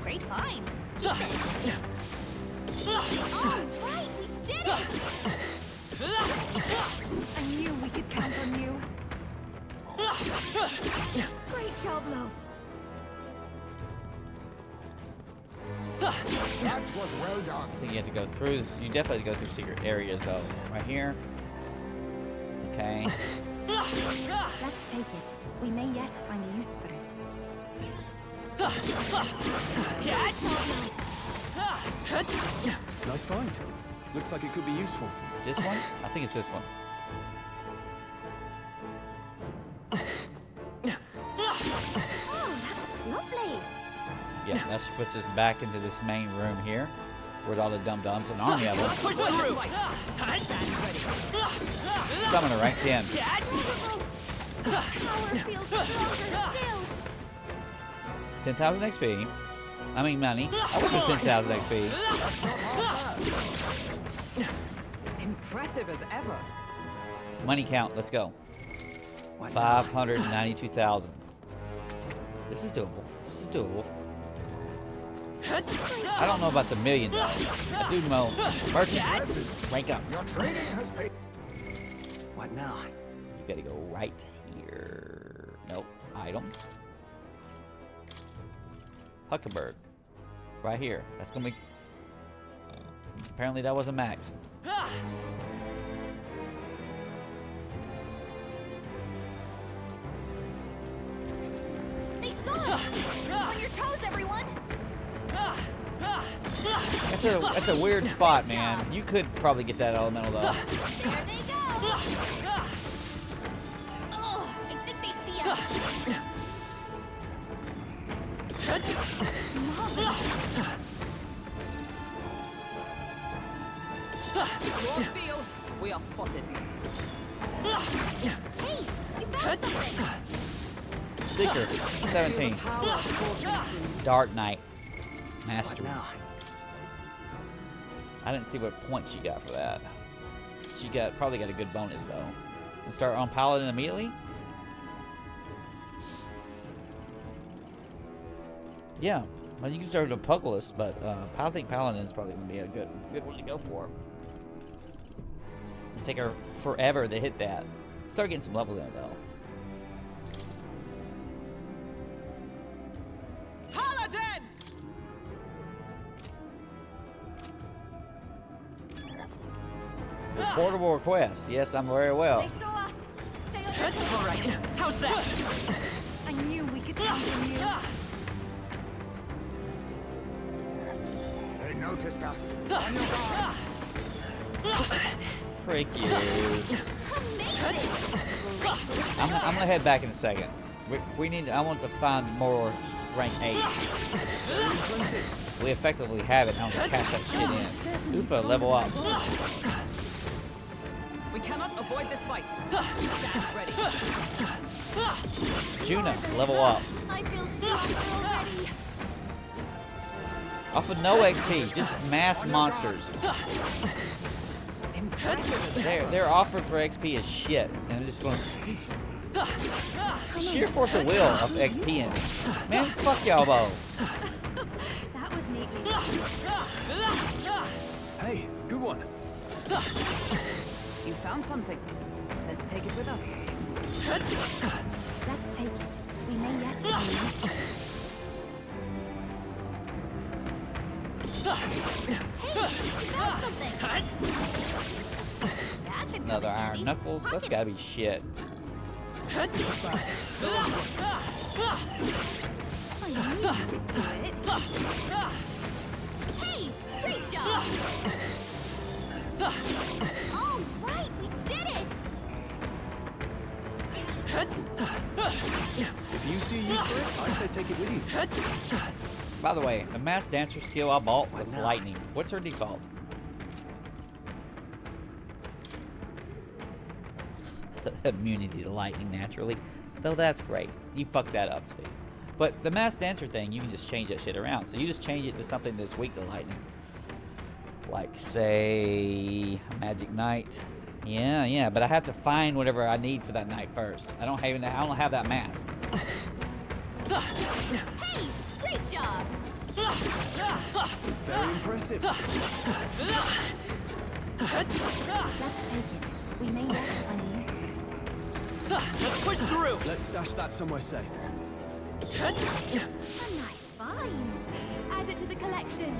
Great find. Keep it. All right, we did it. I knew we could count on you. Great job, love. That was well done. I think you have to go through this. You definitely have to go through secret areas, though. Right here. Okay. Let's take it. We may yet find a use for it. Cat! Nice find. Looks like it could be useful. This one? I think it's this one. Oh, that's lovely. Yeah, that puts us back into this main room here. With all the dum-dums, an army of them. Push through! Summoner, rank 10. Cat! Power feels stronger still. 10,000 XP. I mean money. I wish it was 10,000 XP. Impressive as ever. Money count, let's go. What 592,000. This is doable. This is doable. I don't know about the million though. I do know merchant. Rank up. Your training has paid. What now? You gotta go right here. Nope. Item. Huckenberg. Right here. That's gonna be. Apparently that wasn't max. They saw us! On your toes, everyone! That's a weird spot, man. You could probably get that elemental though. There they go! Oh, I think they see us. More steel. We are spotted. Hey, we found something! Seeker, 17. Power forces. Dark Knight. What Mastery. now? I didn't see what points she got for that. She probably got a good bonus though. And start on Paladin immediately? Yeah. Well, you can start with Apocalypse, but I think Paladin is probably gonna be a good one to go for. It'll take her forever to hit that. Start getting some levels in it though. Paladin! Portable request. Yes, I'm very well. They saw us! Stay on your toes! All right. How's that? I knew we could count on you. They noticed us. Freak you. Amazing! I'm gonna head back in a second. We need. I want to find more rank 8. We effectively have it. I'm gonna cash that shit in. Ufa, level up. We cannot avoid this fight. Stand ready. Juna, level up. I feel stronger already! Off of no XP, just mass monsters. They're offered for XP as shit, and I'm just going to sheer force of will of XP in it. Man, fuck y'all both. That was neatly done. Hey, good one. You found something. Let's take it with us. Let's take it. We may yet use it. Found something! That should come Another in Iron handy. Knuckles? That's gotta be shit. I knew you could do it. Hey, great job! All right, we did it! If you see use for it, I say take it with you. By the way, the Mass Dancer skill I bought was Lightning. What's her default? Immunity to lightning naturally. Though that's great. You fucked that up, Steve. But the Mass Dancer thing, you can just change that shit around. So you just change it to something that's weak to lightning. Like, say, Magic Knight. Yeah, but I have to find whatever I need for that night first. I don't have that mask. Hey, great job! Very impressive. Let's take it. We may yet find a use for it. Let's push through. Let's stash that somewhere safe. A nice find. Add it to the collection.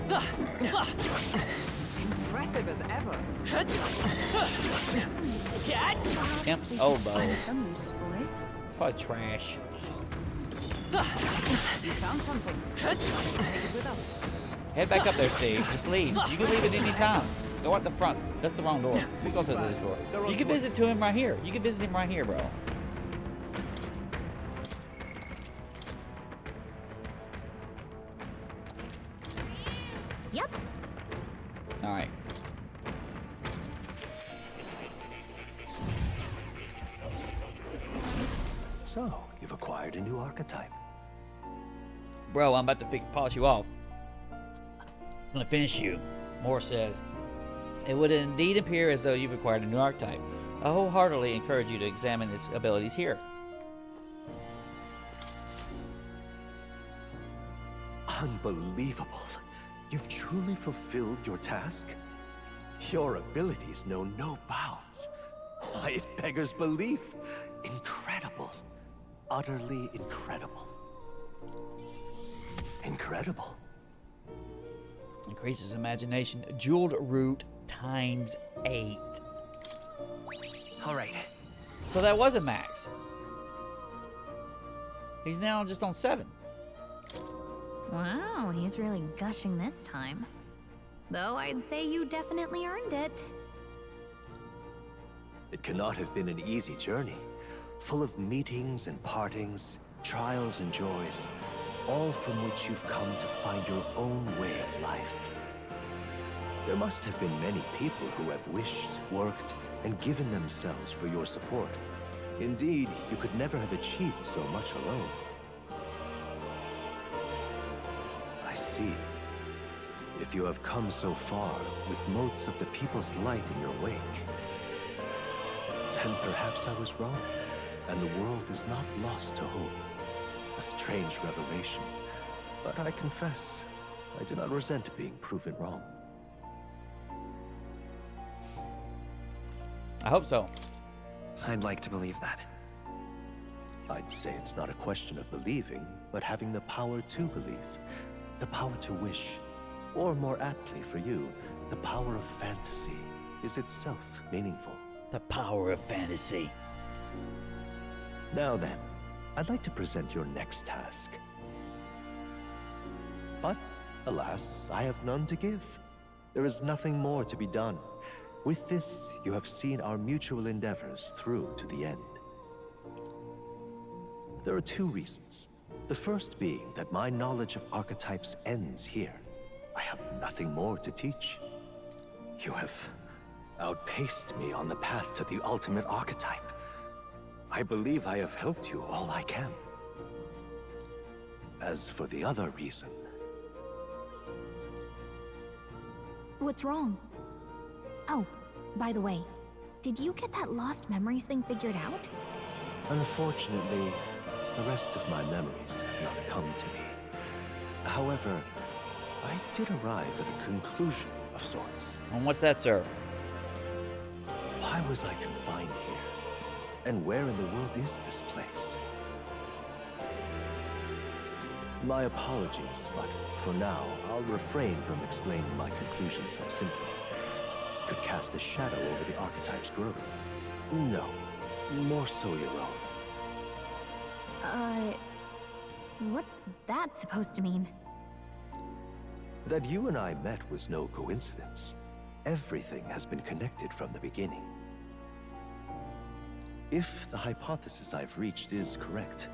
Impressive as ever. Imp's elbow. Find some use for it. It's probably trash. You found something. Let's take it with us. Head back up there, Steve. Just leave. You can leave at any time. Go out the front. That's the wrong door. We go through this door. You can visit to him right here. You can visit him right here, bro. Yep. All right. So, you've acquired a new archetype. Bro, I'm about to polish you off. I'm gonna finish you. Moore says, it would indeed appear as though you've acquired a new archetype. I wholeheartedly encourage you to examine its abilities here. Unbelievable. You've truly fulfilled your task? Your abilities know no bounds. Why, it beggars belief. Incredible. Utterly incredible. Incredible. Increases imagination. Jeweled root times 8. All right. So that was a max. He's now just on 7. Wow, he's really gushing this time. Though I'd say you definitely earned it. It cannot have been an easy journey, full of meetings and partings, trials and joys, all from which you've come to find your own way of life. There must have been many people who have wished, worked, and given themselves for your support. Indeed, you could never have achieved so much alone. I see. If you have come so far with motes of the people's light in your wake, then perhaps I was wrong, and the world is not lost to hope. A strange revelation, but I confess, I do not resent being proven wrong. I hope so. I'd like to believe that. I'd say it's not a question of believing, but having the power to believe, the power to wish, or more aptly for you, the power of fantasy is itself meaningful. The power of fantasy. Now then, I'd like to present your next task. But, alas, I have none to give. There is nothing more to be done. With this, you have seen our mutual endeavors through to the end. There are 2 reasons. The first being that my knowledge of archetypes ends here. I have nothing more to teach. You have outpaced me on the path to the ultimate archetype. I believe I have helped you all I can. As for the other reason... What's wrong? Oh, by the way, did you get that lost memories thing figured out? Unfortunately, the rest of my memories have not come to me. However, I did arrive at a conclusion of sorts. And what's that, sir? Why was I confined here? And where in the world is this place? My apologies, but for now, I'll refrain from explaining my conclusion so simply. It could cast a shadow over the archetype's growth. No, more so your own. What's that supposed to mean? That you and I met was no coincidence. Everything has been connected from the beginning. If the hypothesis I've reached is correct,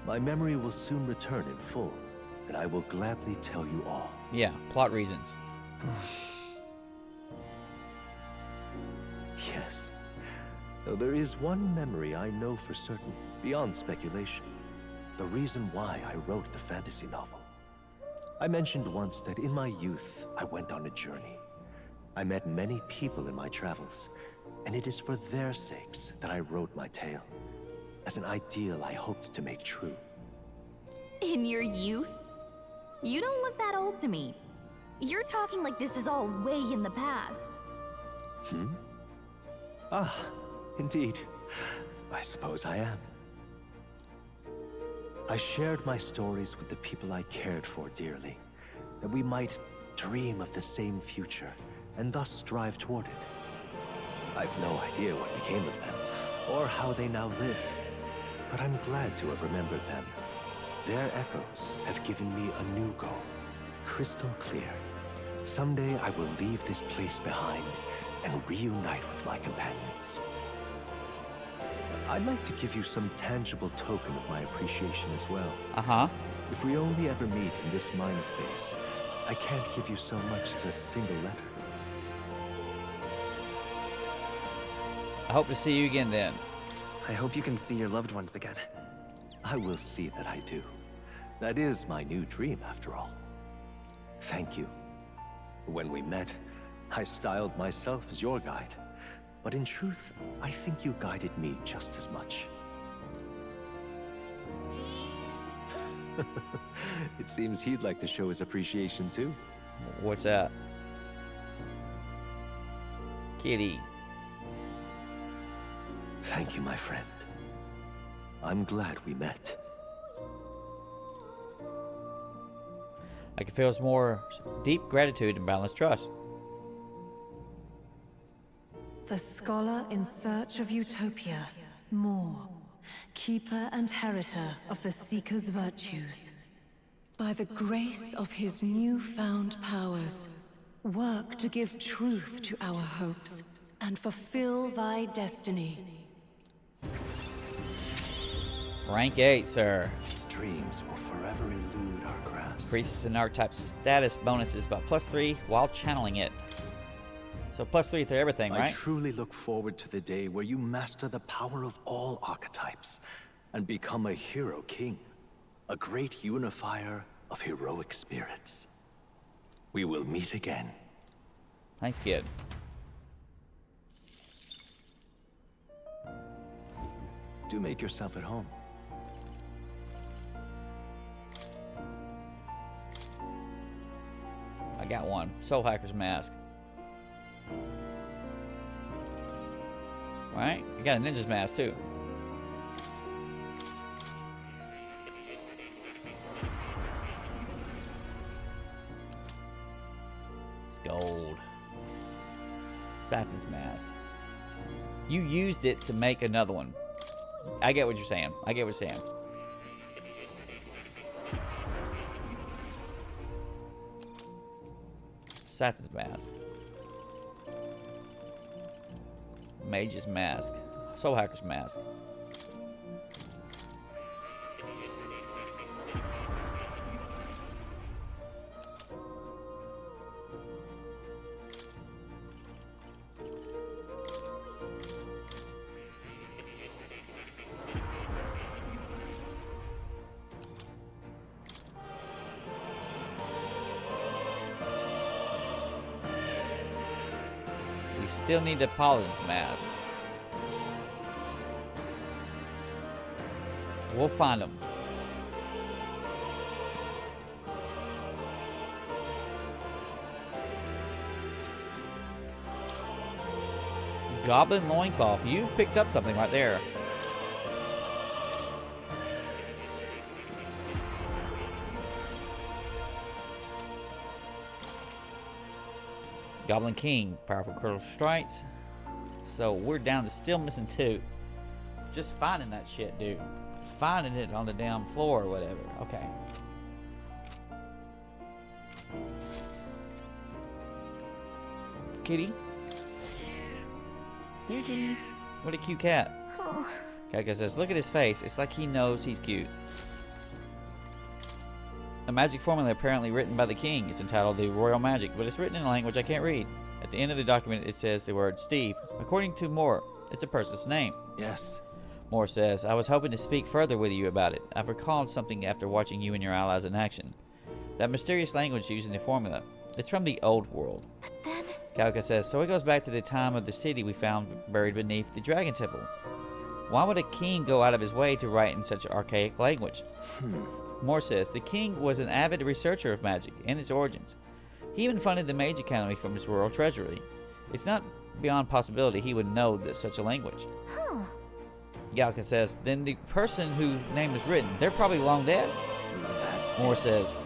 my memory will soon return in full, and I will gladly tell you all. Yeah, plot reasons. Yes. Though there is one memory I know for certain, beyond speculation. The reason why I wrote the fantasy novel. I mentioned once that in my youth, I went on a journey. I met many people in my travels, and it is for their sakes that I wrote my tale, as an ideal I hoped to make true. In your youth? You don't look that old to me. You're talking like this is all way in the past. Ah, indeed. I suppose I am. I shared my stories with the people I cared for dearly, that we might dream of the same future, and thus strive toward it. I've no idea what became of them, or how they now live, but I'm glad to have remembered them. Their echoes have given me a new goal, crystal clear. Someday I will leave this place behind and reunite with my companions. I'd like to give you some tangible token of my appreciation as well. Uh-huh. If we only ever meet in this mind space, I can't give you so much as a single letter. I hope to see you again then. I hope you can see your loved ones again. I will see that I do. That is my new dream, after all. Thank you. When we met, I styled myself as your guide. But in truth, I think you guided me just as much. It seems he'd like to show his appreciation too. What's that? Kitty. Thank you, my friend. I'm glad we met. I can feel more deep gratitude and boundless trust. The scholar in search of utopia, more. Keeper and heriter of the Seeker's virtues. By the grace of his newfound powers, work to give truth to our hopes and fulfill thy destiny. Rank 8, sir. Dreams will forever elude our grasp. Increases an archetype status bonuses by +3 while channeling it. So +3 to everything, right? I truly look forward to the day where you master the power of all archetypes and become a hero king, a great unifier of heroic spirits. We will meet again. Thanks, kid. Do make yourself at home. I got one. Soul Hacker's Mask. Right? You got a ninja's mask too. It's gold. Assassin's mask. You used it to make another one. I get what you're saying. I get what you're saying. Assassin's mask. Mage's mask. Soul Hacker's mask. We still need the Paladin's mask. We'll find them. Goblin loincloth. You've picked up something right there. Goblin King. Powerful critical strikes. So we're down to still missing 2. Just finding that shit, dude. Finding it on the damn floor or whatever. Okay. Kitty. Here, kitty. What a cute cat. Oh. Kaka says, look at his face. It's like he knows he's cute. A magic formula apparently written by the king. It's entitled The Royal Magic, but it's written in a language I can't read. At the end of the document, it says the word Steve. According to Moore, it's a person's name. Yes. Moore says, I was hoping to speak further with you about it. I've recalled something after watching you and your allies in action. That mysterious language used in the formula. It's from the old world. But then... Kalka says, so it goes back to the time of the city we found buried beneath the Dragon Temple. Why would a king go out of his way to write in such archaic language? Moore says, the king was an avid researcher of magic and its origins. He even funded the Mage Academy from his royal treasury. It's not beyond possibility he would know that such a language. Huh. Galka says, then the person whose name is written, they're probably long dead? Moore says,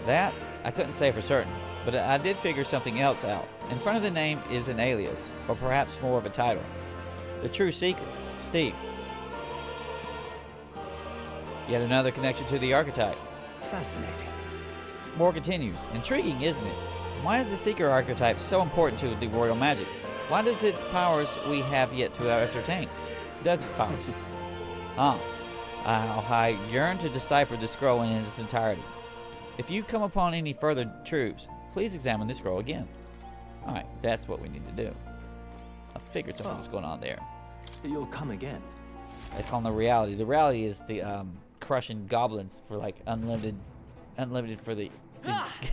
that I couldn't say for certain, but I did figure something else out. In front of the name is an alias, or perhaps more of a title. The true seeker, Steve. Yet another connection to the archetype. Fascinating. Moore continues, intriguing, isn't it? Why is the seeker archetype so important to the royal magic? Why does its powers we have yet to ascertain? Does its powers? I yearn to decipher the scroll in its entirety. If you come upon any further truths, please examine this scroll again. Alright, that's what we need to do. I figured something was going on there. You'll come again. They call them the reality. The reality is the crushing goblins for like unlimited for the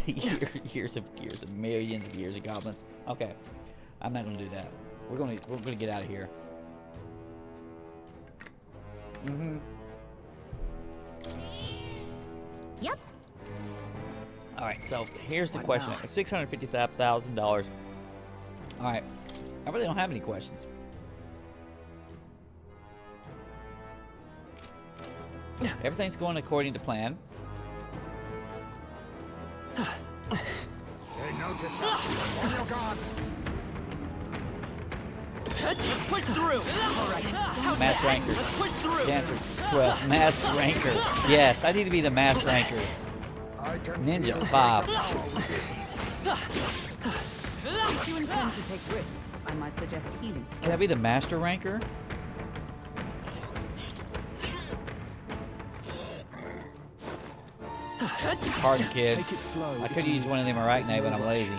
years of millions of years of goblins. Okay, I'm not gonna do that. We're gonna get out of here. Yep. All right, so here's the What question. now? $655,000. All right, I really don't have any questions. Everything's going according to plan. They noticed us. On your guard. Let's push through. All right. Mass ranker. Let's push through. Dancer 12. Mass ranker. Yes, I need to be the mass ranker. I can Ninja feel 5. greater power within. If you intend to take risks, I might suggest healing. Can I be the master ranker? Pardon, kid. Take it slow. I if could you use need one of to. them There's arachne, no but I'm rush. lazy.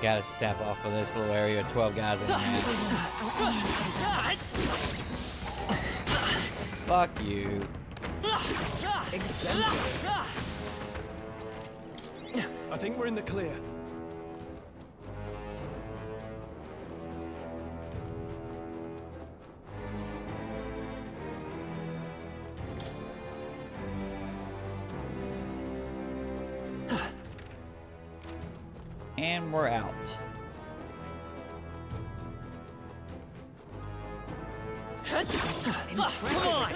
Gotta step off of this little area. 12 guys in there. Fuck you. I think we're in the clear. And we're out. Come on.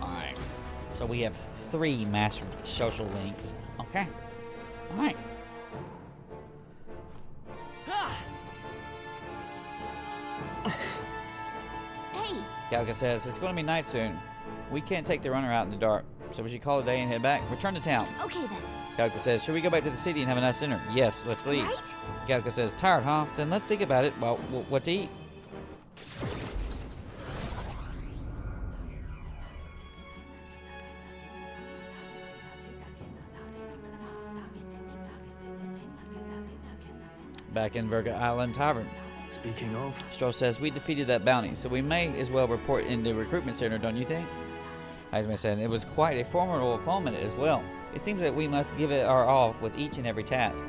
Alright. So we have 3 mastered social links. Okay. Alright. Hey, Galka says, it's going to be night soon. We can't take the runner out in the dark. So we should call it a day and head back. Return to town. okay then. Galka says, should we go back to the city and have a nice dinner? Yes, let's leave. Right? Galka says, tired, huh? Then let's think about it. Well, what to eat? Back in Virga Island Tavern. Speaking of, Stroll says, we defeated that bounty, so we may as well report in the recruitment center, don't you think? Heisman said, it was quite a formidable opponent as well. It seems that we must give it our all with each and every task.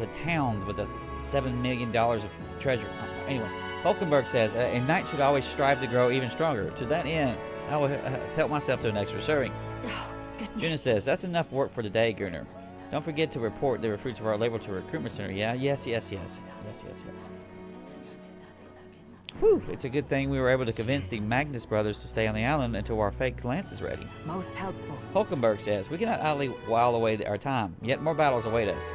The town with the $7 million of treasure. Anyway, Hulkenberg says, a knight should always strive to grow even stronger. To that end, I will help myself to an extra serving. Oh, goodness. Juna says, that's enough work for today, Gunnar. Don't forget to report the fruits of our labor to recruitment center. Yeah, yes. Whew, it's a good thing we were able to convince the Magnus brothers to stay on the island until our fake lance is ready. Most helpful. Hulkenberg says, we cannot idly while away our time, yet more battles await us.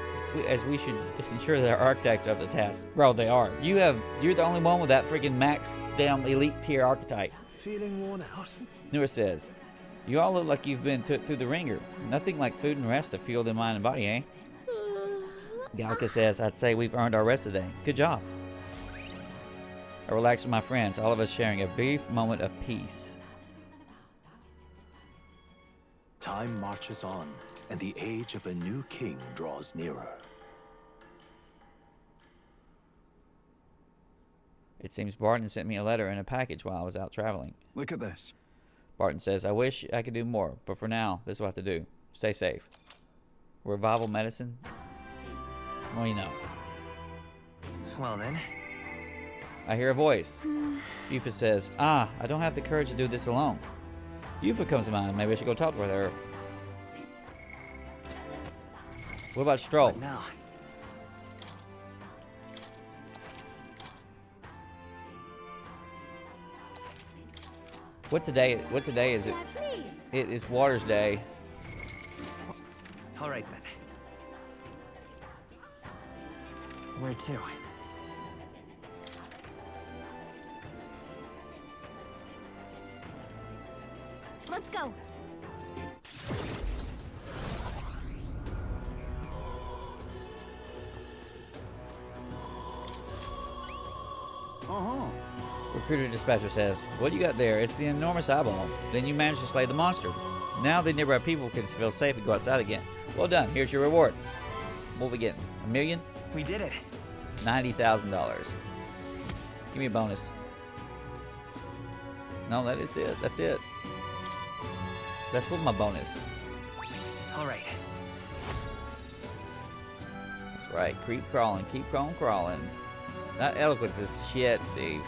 We should ensure that our architects are up to the task. Bro, they are. You're the only one with that freaking max damn elite tier archetype. Feeling worn out? Noor says, you all look like you've been through the ringer. Nothing like food and rest to fuel the mind and body, eh? Galka says, I'd say we've earned our rest today. Good job. I relax with my friends, all of us sharing a brief moment of peace. Time marches on, and the age of a new king draws nearer. It seems Barton sent me a letter and a package while I was out traveling. look at this. Barton says, I wish I could do more, but for now, this will have to do. Stay safe. Revival medicine? Well, you know. Well then. I hear a voice. Yufa says, I don't have the courage to do this alone. Yufa comes to mind. Maybe I should go talk with her. What about Stroll? What now? What today is it? It is Waters Day. All right then. Where to? Let's go. Recruiter Dispatcher says, what do you got there? It's the enormous eyeball. Then you managed to slay the monster. Now the nearby people can feel safe and go outside again. Well done. Here's your reward. What we getting? $1 million? We did it. $90,000. Give me a bonus. No, that is it. That's it. That's with my bonus. All right. That's right. Keep crawling. Keep on crawling. That eloquence is shit, Steve.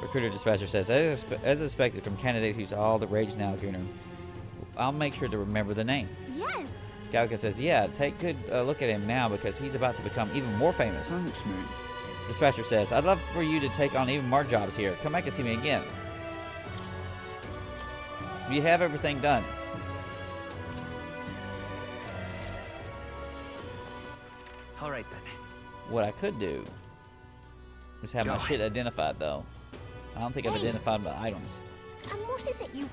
Recruiter dispatcher says, as expected from candidate who's all the rage now, Gunnar. I'll make sure to remember the name. Yes. Galka says, yeah, take good look at him now because he's about to become even more famous. Thanks, mate. Dispatcher says, I'd love for you to take on even more jobs here. Come back and see me again. You have everything done. All right then. What I could do is have my shit identified, though. I don't think I've identified my items. And what is it you...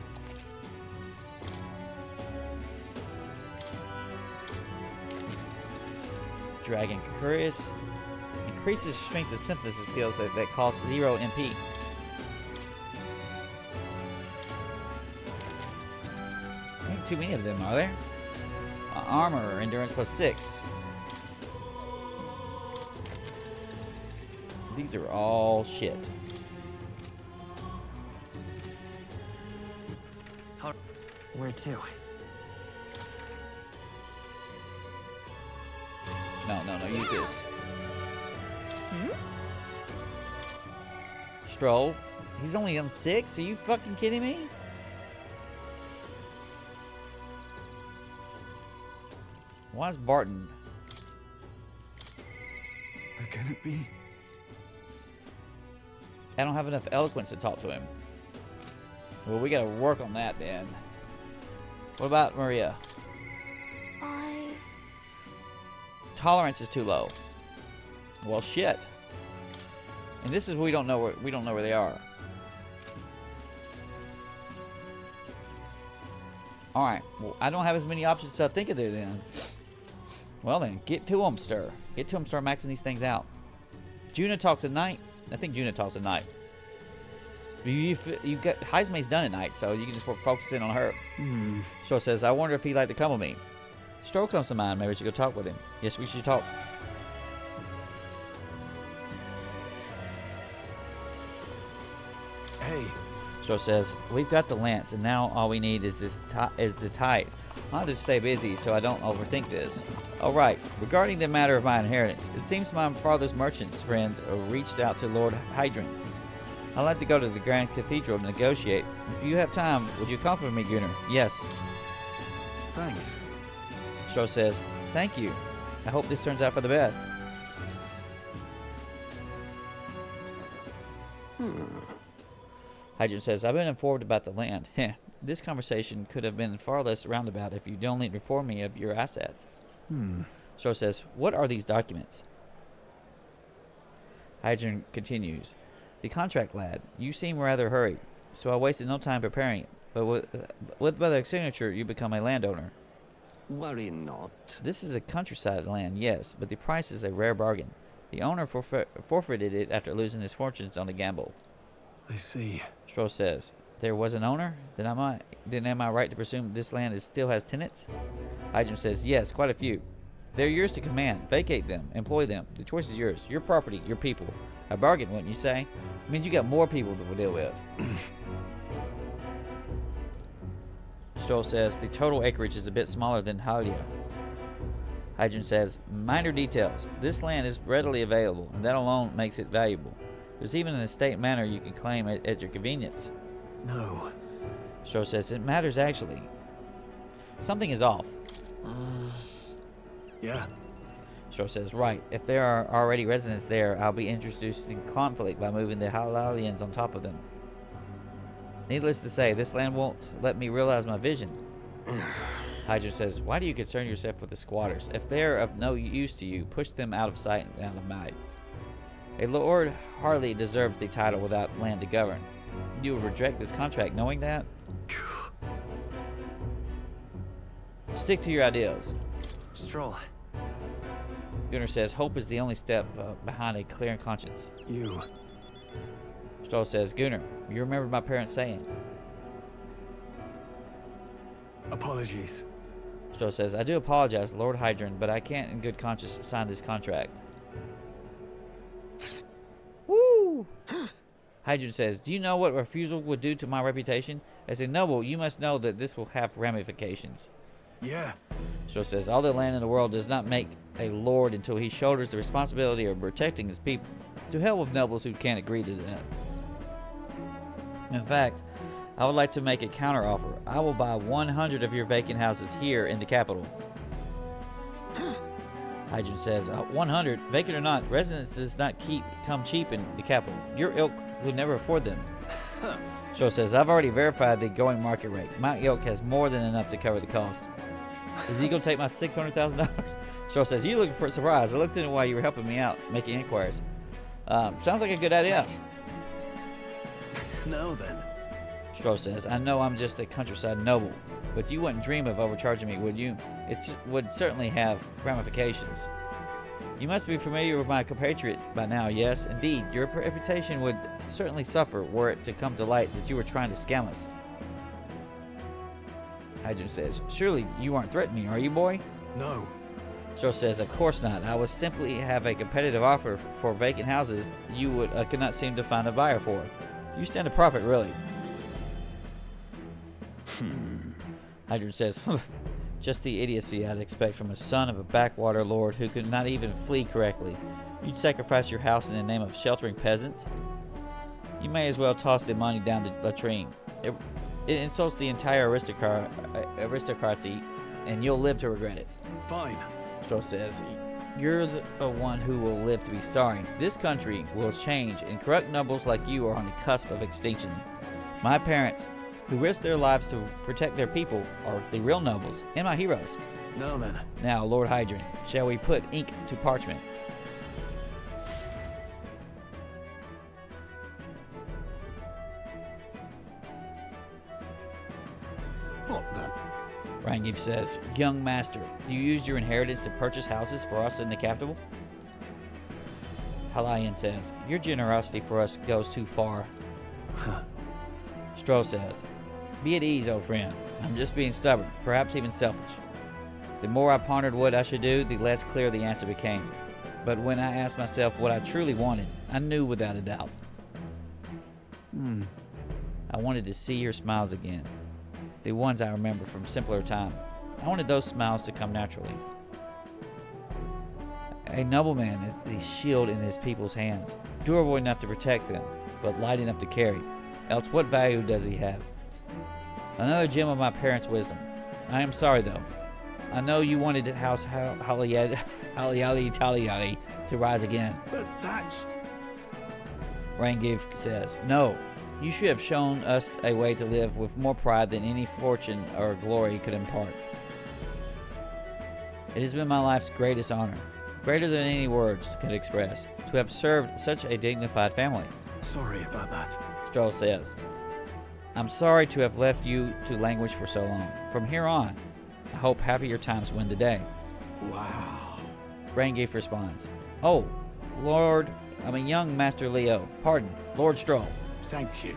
Dragon Curious increases strength and synthesis skills that cost 0 MP. Ain't too many of them, are there? Armor, endurance +6. These are all shit. Where to? No, use this. Stroll. He's only on 6? Are you fucking kidding me? Why is Barton? How can it be? I don't have enough eloquence to talk to him. Well, we gotta work on that then. What about Maria? Tolerance is too low. Well, shit. And this is we don't know where they are. All right. Well, I don't have as many options as I think I do then. Well then, get to them, Stir. Get to them, start maxing these things out. Juna talks at night. I think Juna talks at night. You've got Heismay's done at night, so you can just focus in on her. Stroll says, I wonder if he'd like to come with me. Stroll comes to mind. Maybe we should go talk with him. Yes, we should talk. Hey. Stroll says, we've got the lance, and now all we need is the tide. I'll have to stay busy so I don't overthink this. All right, regarding the matter of my inheritance, it seems my father's merchant's friend reached out to Lord Hydron. I'd like to go to the Grand Cathedral to negotiate. If you have time, would you accompany me, Gunnar? Yes. Thanks. Stroll says, thank you. I hope this turns out for the best. Hydron says, I've been informed about the land. Heh. This conversation could have been far less roundabout if you'd only informed me of your assets. Stroll says, what are these documents? Hydron continues, the contract, lad. You seem rather hurried, so I wasted no time preparing it. But with the signature, you become a landowner. Worry not. This is a countryside land, yes, but the price is a rare bargain. The owner forfeited it after losing his fortunes on a gamble. I see. Stroll says, there was an owner? Then am I right to presume this land still has tenants? Hydron says, yes, quite a few. They're yours to command. Vacate them. Employ them. The choice is yours. Your property, your people. A bargain, wouldn't you say? It means you got more people to deal with. Stroll says, the total acreage is a bit smaller than Halia. Hydron says, minor details. This land is readily available, and that alone makes it valuable. There's even an estate manor you can claim at your convenience. No. Stroll says, it matters actually. Something is off. Yeah. Stroll says, right. If there are already residents there, I'll be introducing conflict by moving the Halalians on top of them. Needless to say, this land won't let me realize my vision. Hydra says, why do you concern yourself with the squatters? If they're of no use to you, push them out of sight and out of mind. A lord hardly deserves the title without land to govern. You will reject this contract knowing that? Stick to your ideals. Stroll. Gunnar says, hope is the only step behind a clear conscience. You. Stroll says, Gunnar, you remember my parents saying. Apologies. Stroll says, I do apologize, Lord Hydron, but I can't in good conscience sign this contract. Woo! Hadrian says, do you know what refusal would do to my reputation? As a noble, you must know that this will have ramifications. Yeah. Stroll says, all the land in the world does not make a lord until he shoulders the responsibility of protecting his people. To hell with nobles who can't agree to that. In fact, I would like to make a counteroffer. I will buy 100 of your vacant houses here in the capital. Hadrian says, 100, vacant or not, residences not come cheap in the capital. Your ilk would never afford them. Stroll says, I've already verified the going market rate. My ilk has more than enough to cover the cost. Is he going to take my $600,000? Stroll says, you look surprised. I looked into while you were helping me out, making inquiries. Sounds like a good idea. Now then. Stroll says, I know I'm just a countryside noble, but you wouldn't dream of overcharging me, would you? It would certainly have ramifications. You must be familiar with my compatriot by now, yes? Indeed, your reputation would certainly suffer were it to come to light that you were trying to scam us. Hadrian says, surely you aren't threatening me, are you, boy? No. Stroll says, of course not. I would simply have a competitive offer for vacant houses you could not seem to find a buyer for. You stand to profit, really. Hadrian says, just the idiocy I'd expect from a son of a backwater lord who could not even flee correctly. You'd sacrifice your house in the name of sheltering peasants? You may as well toss the money down the latrine. It insults the entire aristocracy, and you'll live to regret it. Fine. Stroll says, you're the one who will live to be sorry. This country will change, and corrupt nobles like you are on the cusp of extinction. My parents, who risked their lives to protect their people, are the real nobles, and my heroes. Now then. Now, Lord Hadrian, shall we put ink to parchment? What then? Rangiv says, young master, you used your inheritance to purchase houses for us in the capital? Halayan says, your generosity for us goes too far. Stroll says, be at ease, old friend. I'm just being stubborn, perhaps even selfish. The more I pondered what I should do, the less clear the answer became. But when I asked myself what I truly wanted, I knew without a doubt. I wanted to see your smiles again. The ones I remember from simpler time. I wanted those smiles to come naturally. A nobleman is the shield in his people's hands, durable enough to protect them, but light enough to carry. Else what value does he have? Another gem of my parents' wisdom. I am sorry though. I know you wanted House Haliali to rise again. But that's... Rangiv says, no. You should have shown us a way to live with more pride than any fortune or glory could impart. It has been my life's greatest honor, greater than any words could express, to have served such a dignified family. Sorry about that. Stroll says, I'm sorry to have left you to languish for so long. From here on, I hope happier times win the day. Wow. Rangiv responds, oh, young Master Leo, pardon, Lord Stroll. Thank you.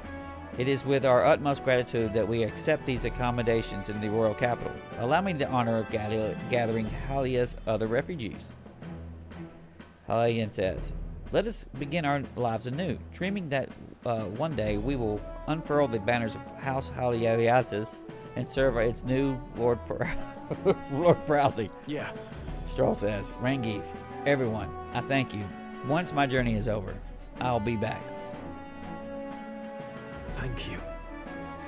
It is with our utmost gratitude that we accept these accommodations in the royal capital. Allow me the honor of gathering Halia's other refugees. Halian says, let us begin our lives anew, dreaming that one day we will unfurl the banners of House Haliatas and serve its new Lord proudly. Yeah. Stroll says, Rangiv, everyone, I thank you. Once my journey is over, I'll be back. Thank you.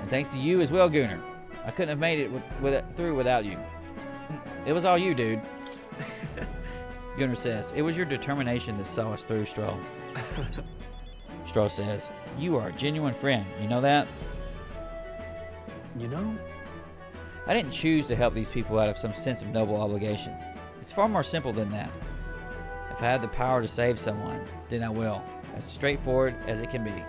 And thanks to you as well, Gunnar. I couldn't have made it through without you. It was all you, dude. Gunnar says, it was your determination that saw us through, Stroll. Stroll says, you are a genuine friend. You know that? You know? I didn't choose to help these people out of some sense of noble obligation. It's far more simple than that. If I have the power to save someone, then I will. As straightforward as it can be.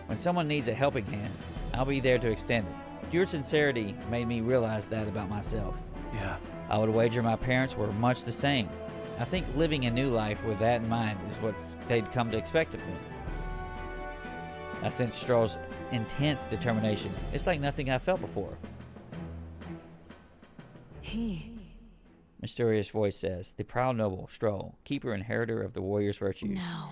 When someone needs a helping hand, I'll be there to extend it. Your sincerity made me realize that about myself. Yeah. I would wager my parents were much the same. I think living a new life with that in mind is what they'd come to expect of me. I sensed Stroll's intense determination. It's like nothing I've felt before. Mysterious voice says, the proud noble, Stroll, keeper and inheritor of the warrior's virtues. No.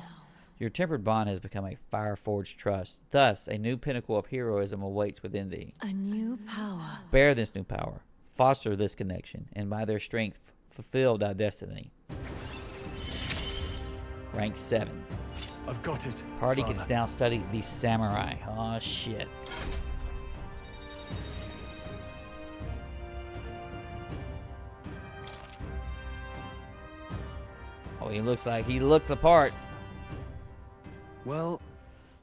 Your tempered bond has become a fire-forged trust. Thus, a new pinnacle of heroism awaits within thee. A new power. Bear this new power. Foster this connection, and by their strength, fulfill thy destiny. Rank 7. I've got it. Party Father. can now study the samurai. Oh, shit. Oh, he looks the part. Well,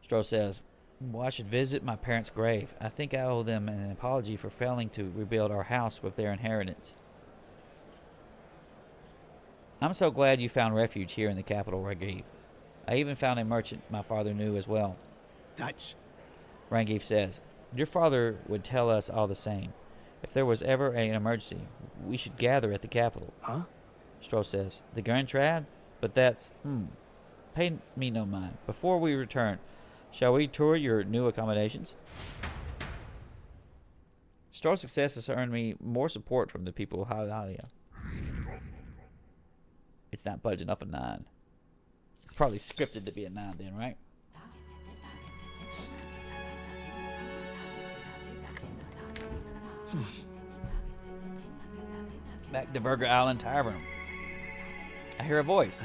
Stro says, well, I should visit my parents' grave. I think I owe them an apology for failing to rebuild our house with their inheritance. I'm so glad you found refuge here in the capital, Rangiv. I even found a merchant my father knew as well. That's... Rangiv says, your father would tell us all the same. If there was ever an emergency, we should gather at the capital. huh? Stro says, the Grand Trad? But that's, pay me no mind. Before we return, shall we tour your new accommodations? Stro's success has earned me more support from the people of Hylia. It's not budging off a 9. It's probably scripted to be a 9 then, right? Back to Burger Island Tavern. I hear a voice.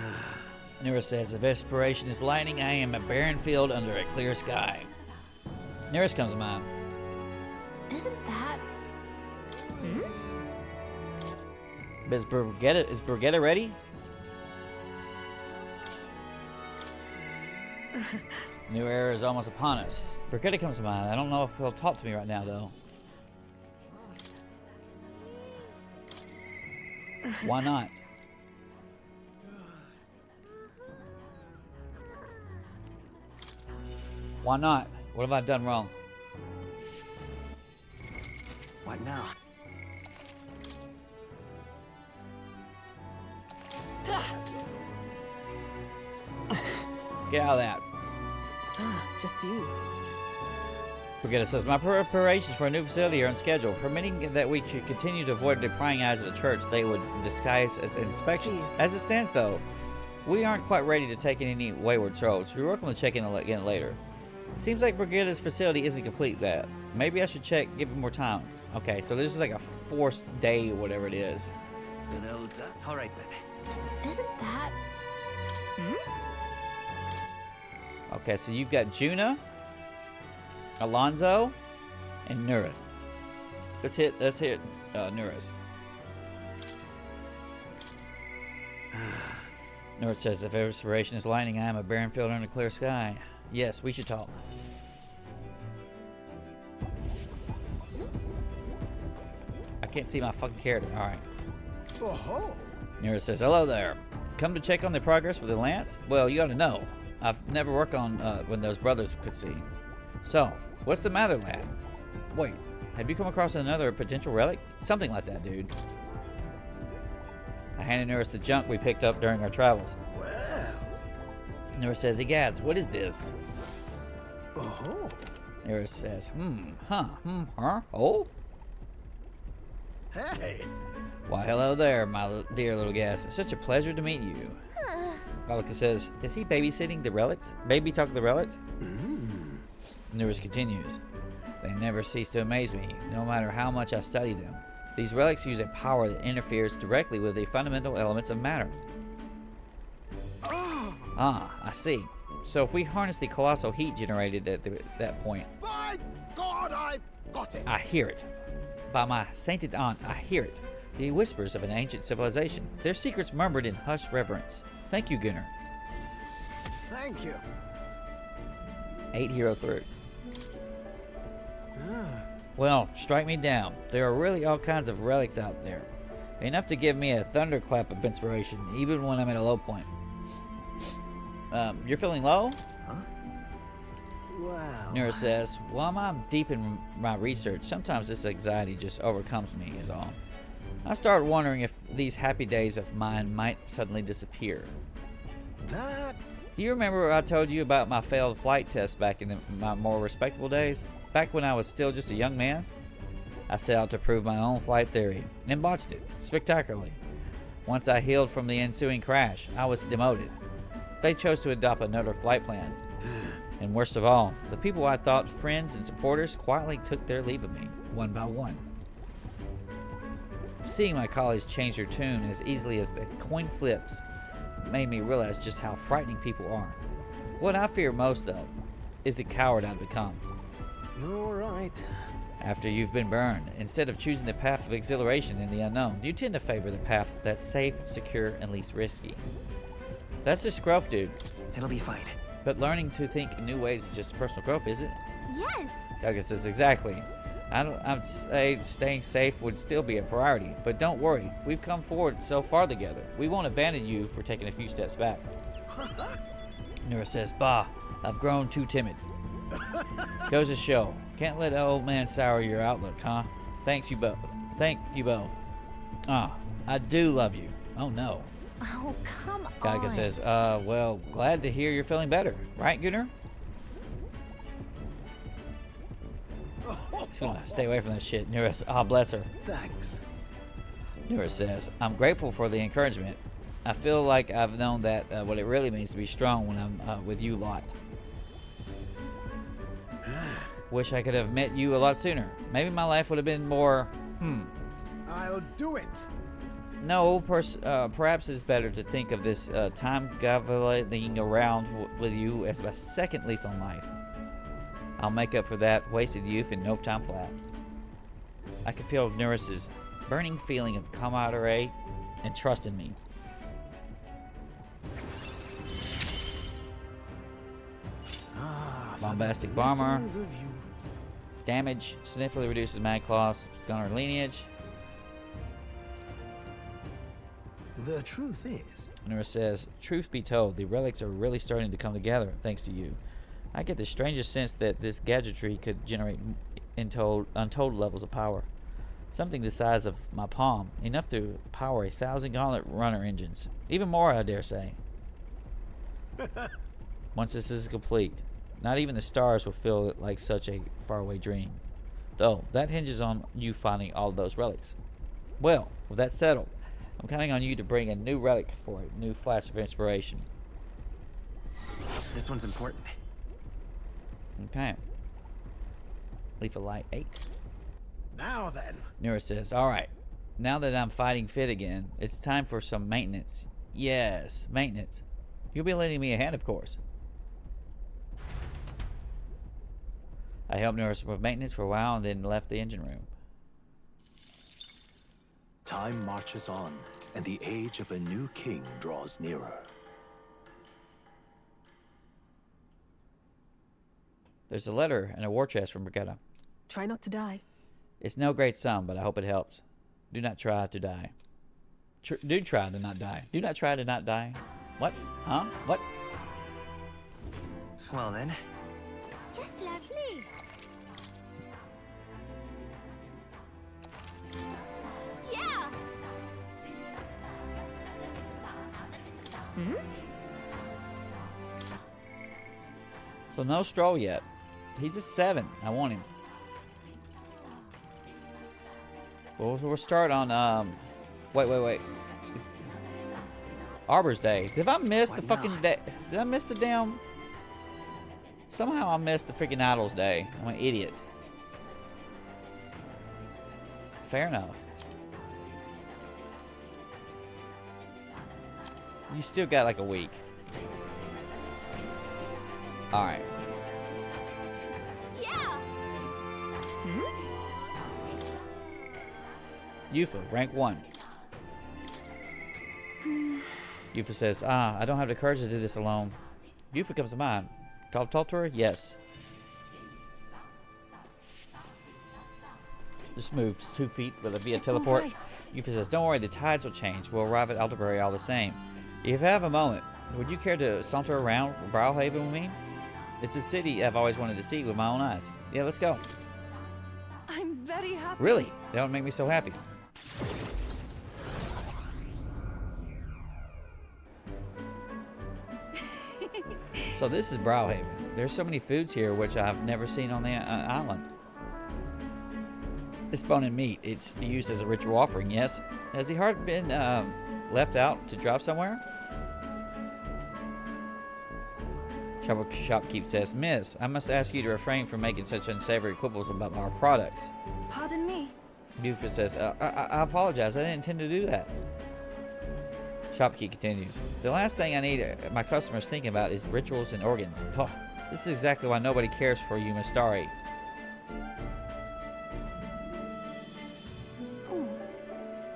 Nira says, if inspiration is lightning, I am a barren field under a clear sky. Nearest comes to mind. Isn't that... Is Brigetta ready? New era is almost upon us. Brigetta comes to mind. I don't know if he'll talk to me right now, though. Why not? Why not? What have I done wrong? What now? Get out of that. Just you. Brigetta says, my preparations for a new facility are on schedule, permitting that we should continue to avoid the prying eyes of the church they would disguise as inspections. As it stands, though, we aren't quite ready to take in any wayward roads. We're welcome to check in again later. It seems like Brigitta's facility isn't complete yet. Maybe I should check, give it more time. Okay, so this is like a forced day or whatever it is. All right, then. Isn't that... Okay, so you've got Juna, Alonzo, and Nuris. Let's hit Nuris. Nuris says, if inspiration is lightning, I am a barren field under a clear sky. Yes, we should talk. I can't see my fucking character. Alright. Oh-ho! Nuris says, hello there. Come to check on the progress with the lance? Well, you ought to know. I've never worked on when those brothers could see. So, what's the matter, lad? Wait, have you come across another potential relic? Something like that, dude. I handed Nuris the junk we picked up during our travels. Well... Nuris says, egads, what is this? Oh-ho! Nuris says, oh? Hey! Why, hello there, my dear little guest. It's such a pleasure to meet you. Gallica says, is he babysitting the relics? Baby talk the relics? Nuris continues, they never cease to amaze me, no matter how much I study them. These relics use a power that interferes directly with the fundamental elements of matter. Ah, I see. So if we harness the colossal heat generated at that point... By God, I've got it! I hear it. By my sainted aunt, I hear it. The whispers of an ancient civilization. Their secrets murmured in hushed reverence. Thank you, Gunnar. Thank you. 8 heroes through. Well, strike me down. There are really all kinds of relics out there. Enough to give me a thunderclap of inspiration, even when I'm at a low point. You're feeling low? Wow. Nura says, while I'm deep in my research, sometimes this anxiety just overcomes me is all. I started wondering if these happy days of mine might suddenly disappear. That... You remember I told you about my failed flight test back in my more respectable days? Back when I was still just a young man? I set out to prove my own flight theory, and botched it, spectacularly. Once I healed from the ensuing crash, I was demoted. they chose to adopt another flight plan. And worst of all, the people I thought friends and supporters quietly took their leave of me, one by one. Seeing my colleagues change their tune as easily as the coin flips made me realize just how frightening people are. What I fear most, though, is the coward I've become. You're right. After you've been burned, instead of choosing the path of exhilaration in the unknown, you tend to favor the path that's safe, secure, and least risky. That's just growth, dude. It'll be fine. But learning to think in new ways is just personal growth, isn't it? Yes. I guess that's exactly. I'd say staying safe would still be a priority, but don't worry. We've come forward so far together. We won't abandon you for taking a few steps back. Nura says, Bah, I've grown too timid. Goes to show. Can't let an old man sour your outlook, huh? Thank you both. I do love you. Oh, no. Oh, come on. Gaiga says, well, glad to hear you're feeling better. Right, Gunnar? Just gonna stay away from that shit. Nura says, bless her. Thanks. Nura says, I'm grateful for the encouragement. I feel like I've known that what it really means to be strong when I'm with you lot. Wish I could have met you a lot sooner. Maybe my life would have been more, I'll do it. No, perhaps it's better to think of this time gallivanting around with you as my second lease on life. I'll make up for that wasted youth in no time flat. I can feel Nurse's burning feeling of camaraderie and trust in me. Bombastic bomber. Damage significantly reduces mag claws. Gunner lineage. The truth is, Nura says, truth be told, the relics are really starting to come together thanks to you. I get the strangest sense that this gadgetry could generate untold levels of power. Something the size of my palm, enough to power 1,000 gauntlet runner engines. Even more, I dare say. Once this is complete, not even the stars will feel like such a faraway dream. Though, that hinges on you finding all of those relics. Well, with that settled, I'm counting on you to bring a new relic for a new flash of inspiration. This one's important. Okay. Leaf of Light 8. now then. Nura says, alright, now that I'm fighting fit again, it's time for some maintenance. Yes, maintenance. You'll be lending me a hand, of course. I helped Nura with maintenance for a while and then left the engine room. Time marches on, and the age of a new king draws nearer. There's a letter and a war chest from Brigitta. Try not to die. It's no great sum, but I hope it helps. Do not try to die. Do try to not die. Do not try to not die. What? Huh? What? Well then. Just lovely. Yeah. So no Stroll yet. He's a 7. I want him. Well, we'll start on wait. It's Arbor's Day. Did I miss the fucking day? Did I miss the damn? Somehow I missed the freaking Idol's Day. I'm an idiot. Fair enough. You still got like a week. Alright. Yeah. Yufa, rank 1. Yufa says, I don't have the courage to do this alone. Yufa comes to mind. Talk to her? Yes. Just moved 2 feet via teleport. Right. Yufa says, don't worry, the tides will change. We'll arrive at Alderbury all the same. If you have a moment, would you care to saunter around Browhaven with me? It's a city I've always wanted to see with my own eyes. Yeah, let's go. I'm very happy. Really? That would make me so happy. So this is Browhaven. There's so many foods here which I've never seen on the island. This bone and meat, it's used as a ritual offering, yes? Has the heart been left out to drop somewhere? Shopkeep says, Miss, I must ask you to refrain from making such unsavory quibbles about our products. Pardon me. Buford says, I apologize. I didn't intend to do that. Shopkeep continues. The last thing I need my customers thinking about is rituals and organs. Oh, this is exactly why nobody cares for you, Mistari.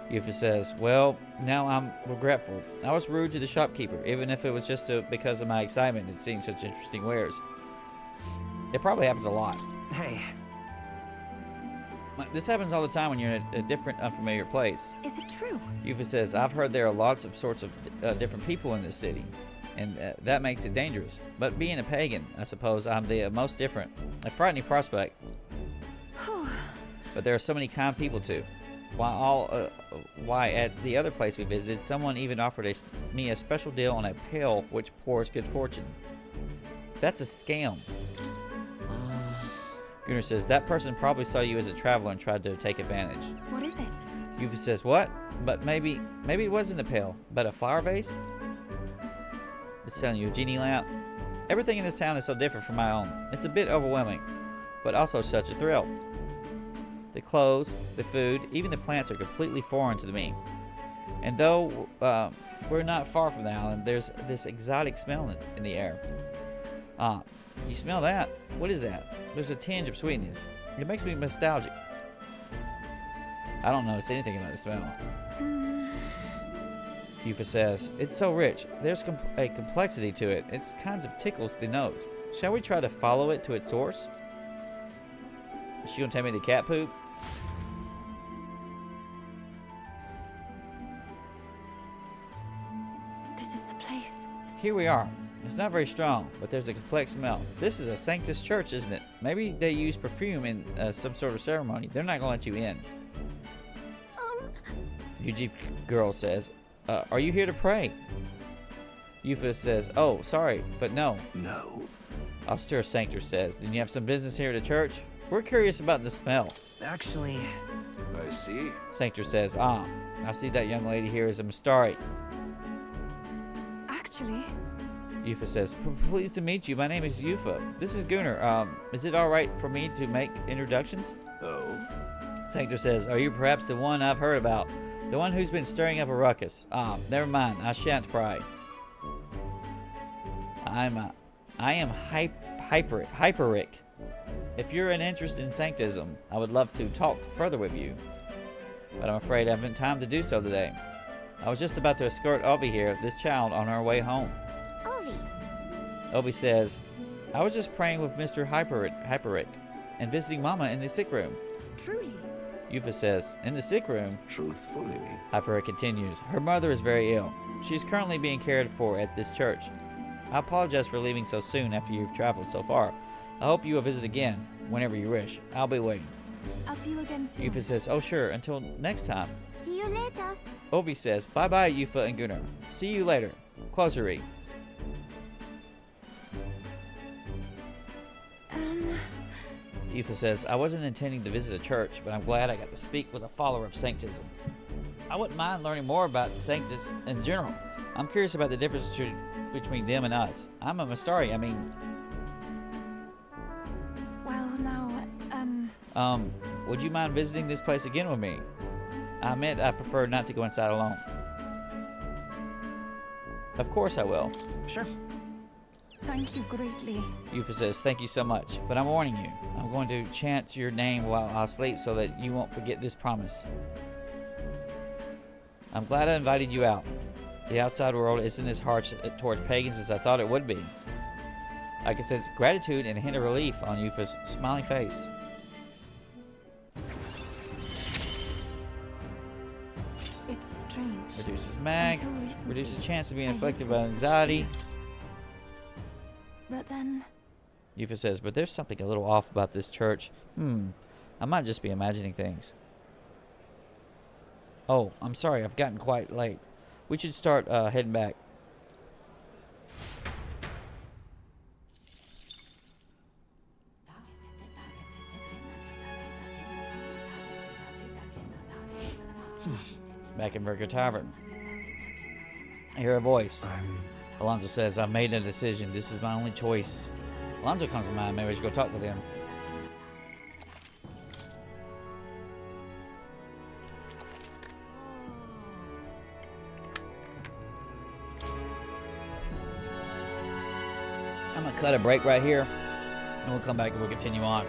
Yufa says, well, now I'm regretful. I was rude to the shopkeeper, even if it was just because of my excitement at seeing such interesting wares. It probably happens a lot. Hey. This happens all the time when you're in a different, unfamiliar place. Is it true? Yufa says, I've heard there are lots of sorts of different people in this city, and that makes it dangerous. But being a pagan, I suppose I'm the most different. A frightening prospect. But there are so many kind people too. Why at the other place we visited, someone even offered me a special deal on a pail which pours good fortune. That's a scam. Gunnar says, that person probably saw you as a traveler and tried to take advantage. What is it? Yufa says, what? But maybe it wasn't a pail, but a flower vase? It's telling you a genie lamp. Everything in this town is so different from my own. It's a bit overwhelming, but also such a thrill. The clothes, the food, even the plants are completely foreign to me. And though we're not far from the island, there's this exotic smell in the air. You smell that? What is that? There's a tinge of sweetness. It makes me nostalgic. I don't notice anything about the smell. Yufa says, it's so rich. There's a complexity to it. It's kinds of tickles the nose. Shall we try to follow it to its source? Is she gonna tell me the cat poop? This is the place. Here we are. It's not very strong, but there's a complex smell. This is a Sanctus church, isn't it? Maybe they use perfume in some sort of ceremony. They're not gonna let you in. Yuji girl says, are you here to pray? Yufa says, oh, sorry, but no. No. Austere Sanctus says, didn't you have some business here at the church? We're curious about the smell. Actually, I see. Sanctus says, I see that young lady here is a Mistari. Actually, Yufa says, pleased to meet you. My name is Yufa. This is Gunnar. Is it all right for me to make introductions? Oh? Sanctus says, are you perhaps the one I've heard about? The one who's been stirring up a ruckus? Never mind. I shan't pry. I am Hyperic. If you're an interest in sanctism, I would love to talk further with you. But I'm afraid I haven't time to do so today. I was just about to escort Ovi here, this child, on our way home. Ovi. Ovi says, I was just praying with Mr. Hyperic and visiting Mama in the sick room. truly. Yufa says, in the sick room. Truthfully. Hyperic continues, her mother is very ill. She's currently being cared for at this church. I apologize for leaving so soon after you've traveled so far. I hope you will visit again, whenever you wish. I'll be waiting. I'll see you again soon. Yufa says, oh sure, until next time. See you later. Ovi says, bye-bye, Yufa and Gunnar. See you later. Closery. Yufa says, I wasn't intending to visit a church, but I'm glad I got to speak with a follower of Sanctism. I wouldn't mind learning more about Sanctus in general. I'm curious about the difference between them and us. I'm a Mistari, Well, now, would you mind visiting this place again with me? I admit I prefer not to go inside alone. Of course I will. sure. thank you greatly. Yufa says, thank you so much, but I'm warning you. I'm going to chant your name while I sleep so that you won't forget this promise. I'm glad I invited you out. The outside world isn't as harsh towards pagans as I thought it would be. I can sense gratitude and a hint of relief on Yufa's smiling face. It's strange. Reduces mag, Until recently, reduces chance of being I afflicted lived by with anxiety. But then, Yufa says, but there's something a little off about this church. I might just be imagining things. Oh, I'm sorry, I've gotten quite late. We should start heading back. Back in Virgo Tavern. I hear a voice. Alonso says, I made a decision. This is my only choice. Alonso comes to mind. Maybe we should go talk with him. I'm going to cut a break right here. And we'll come back and we'll continue on.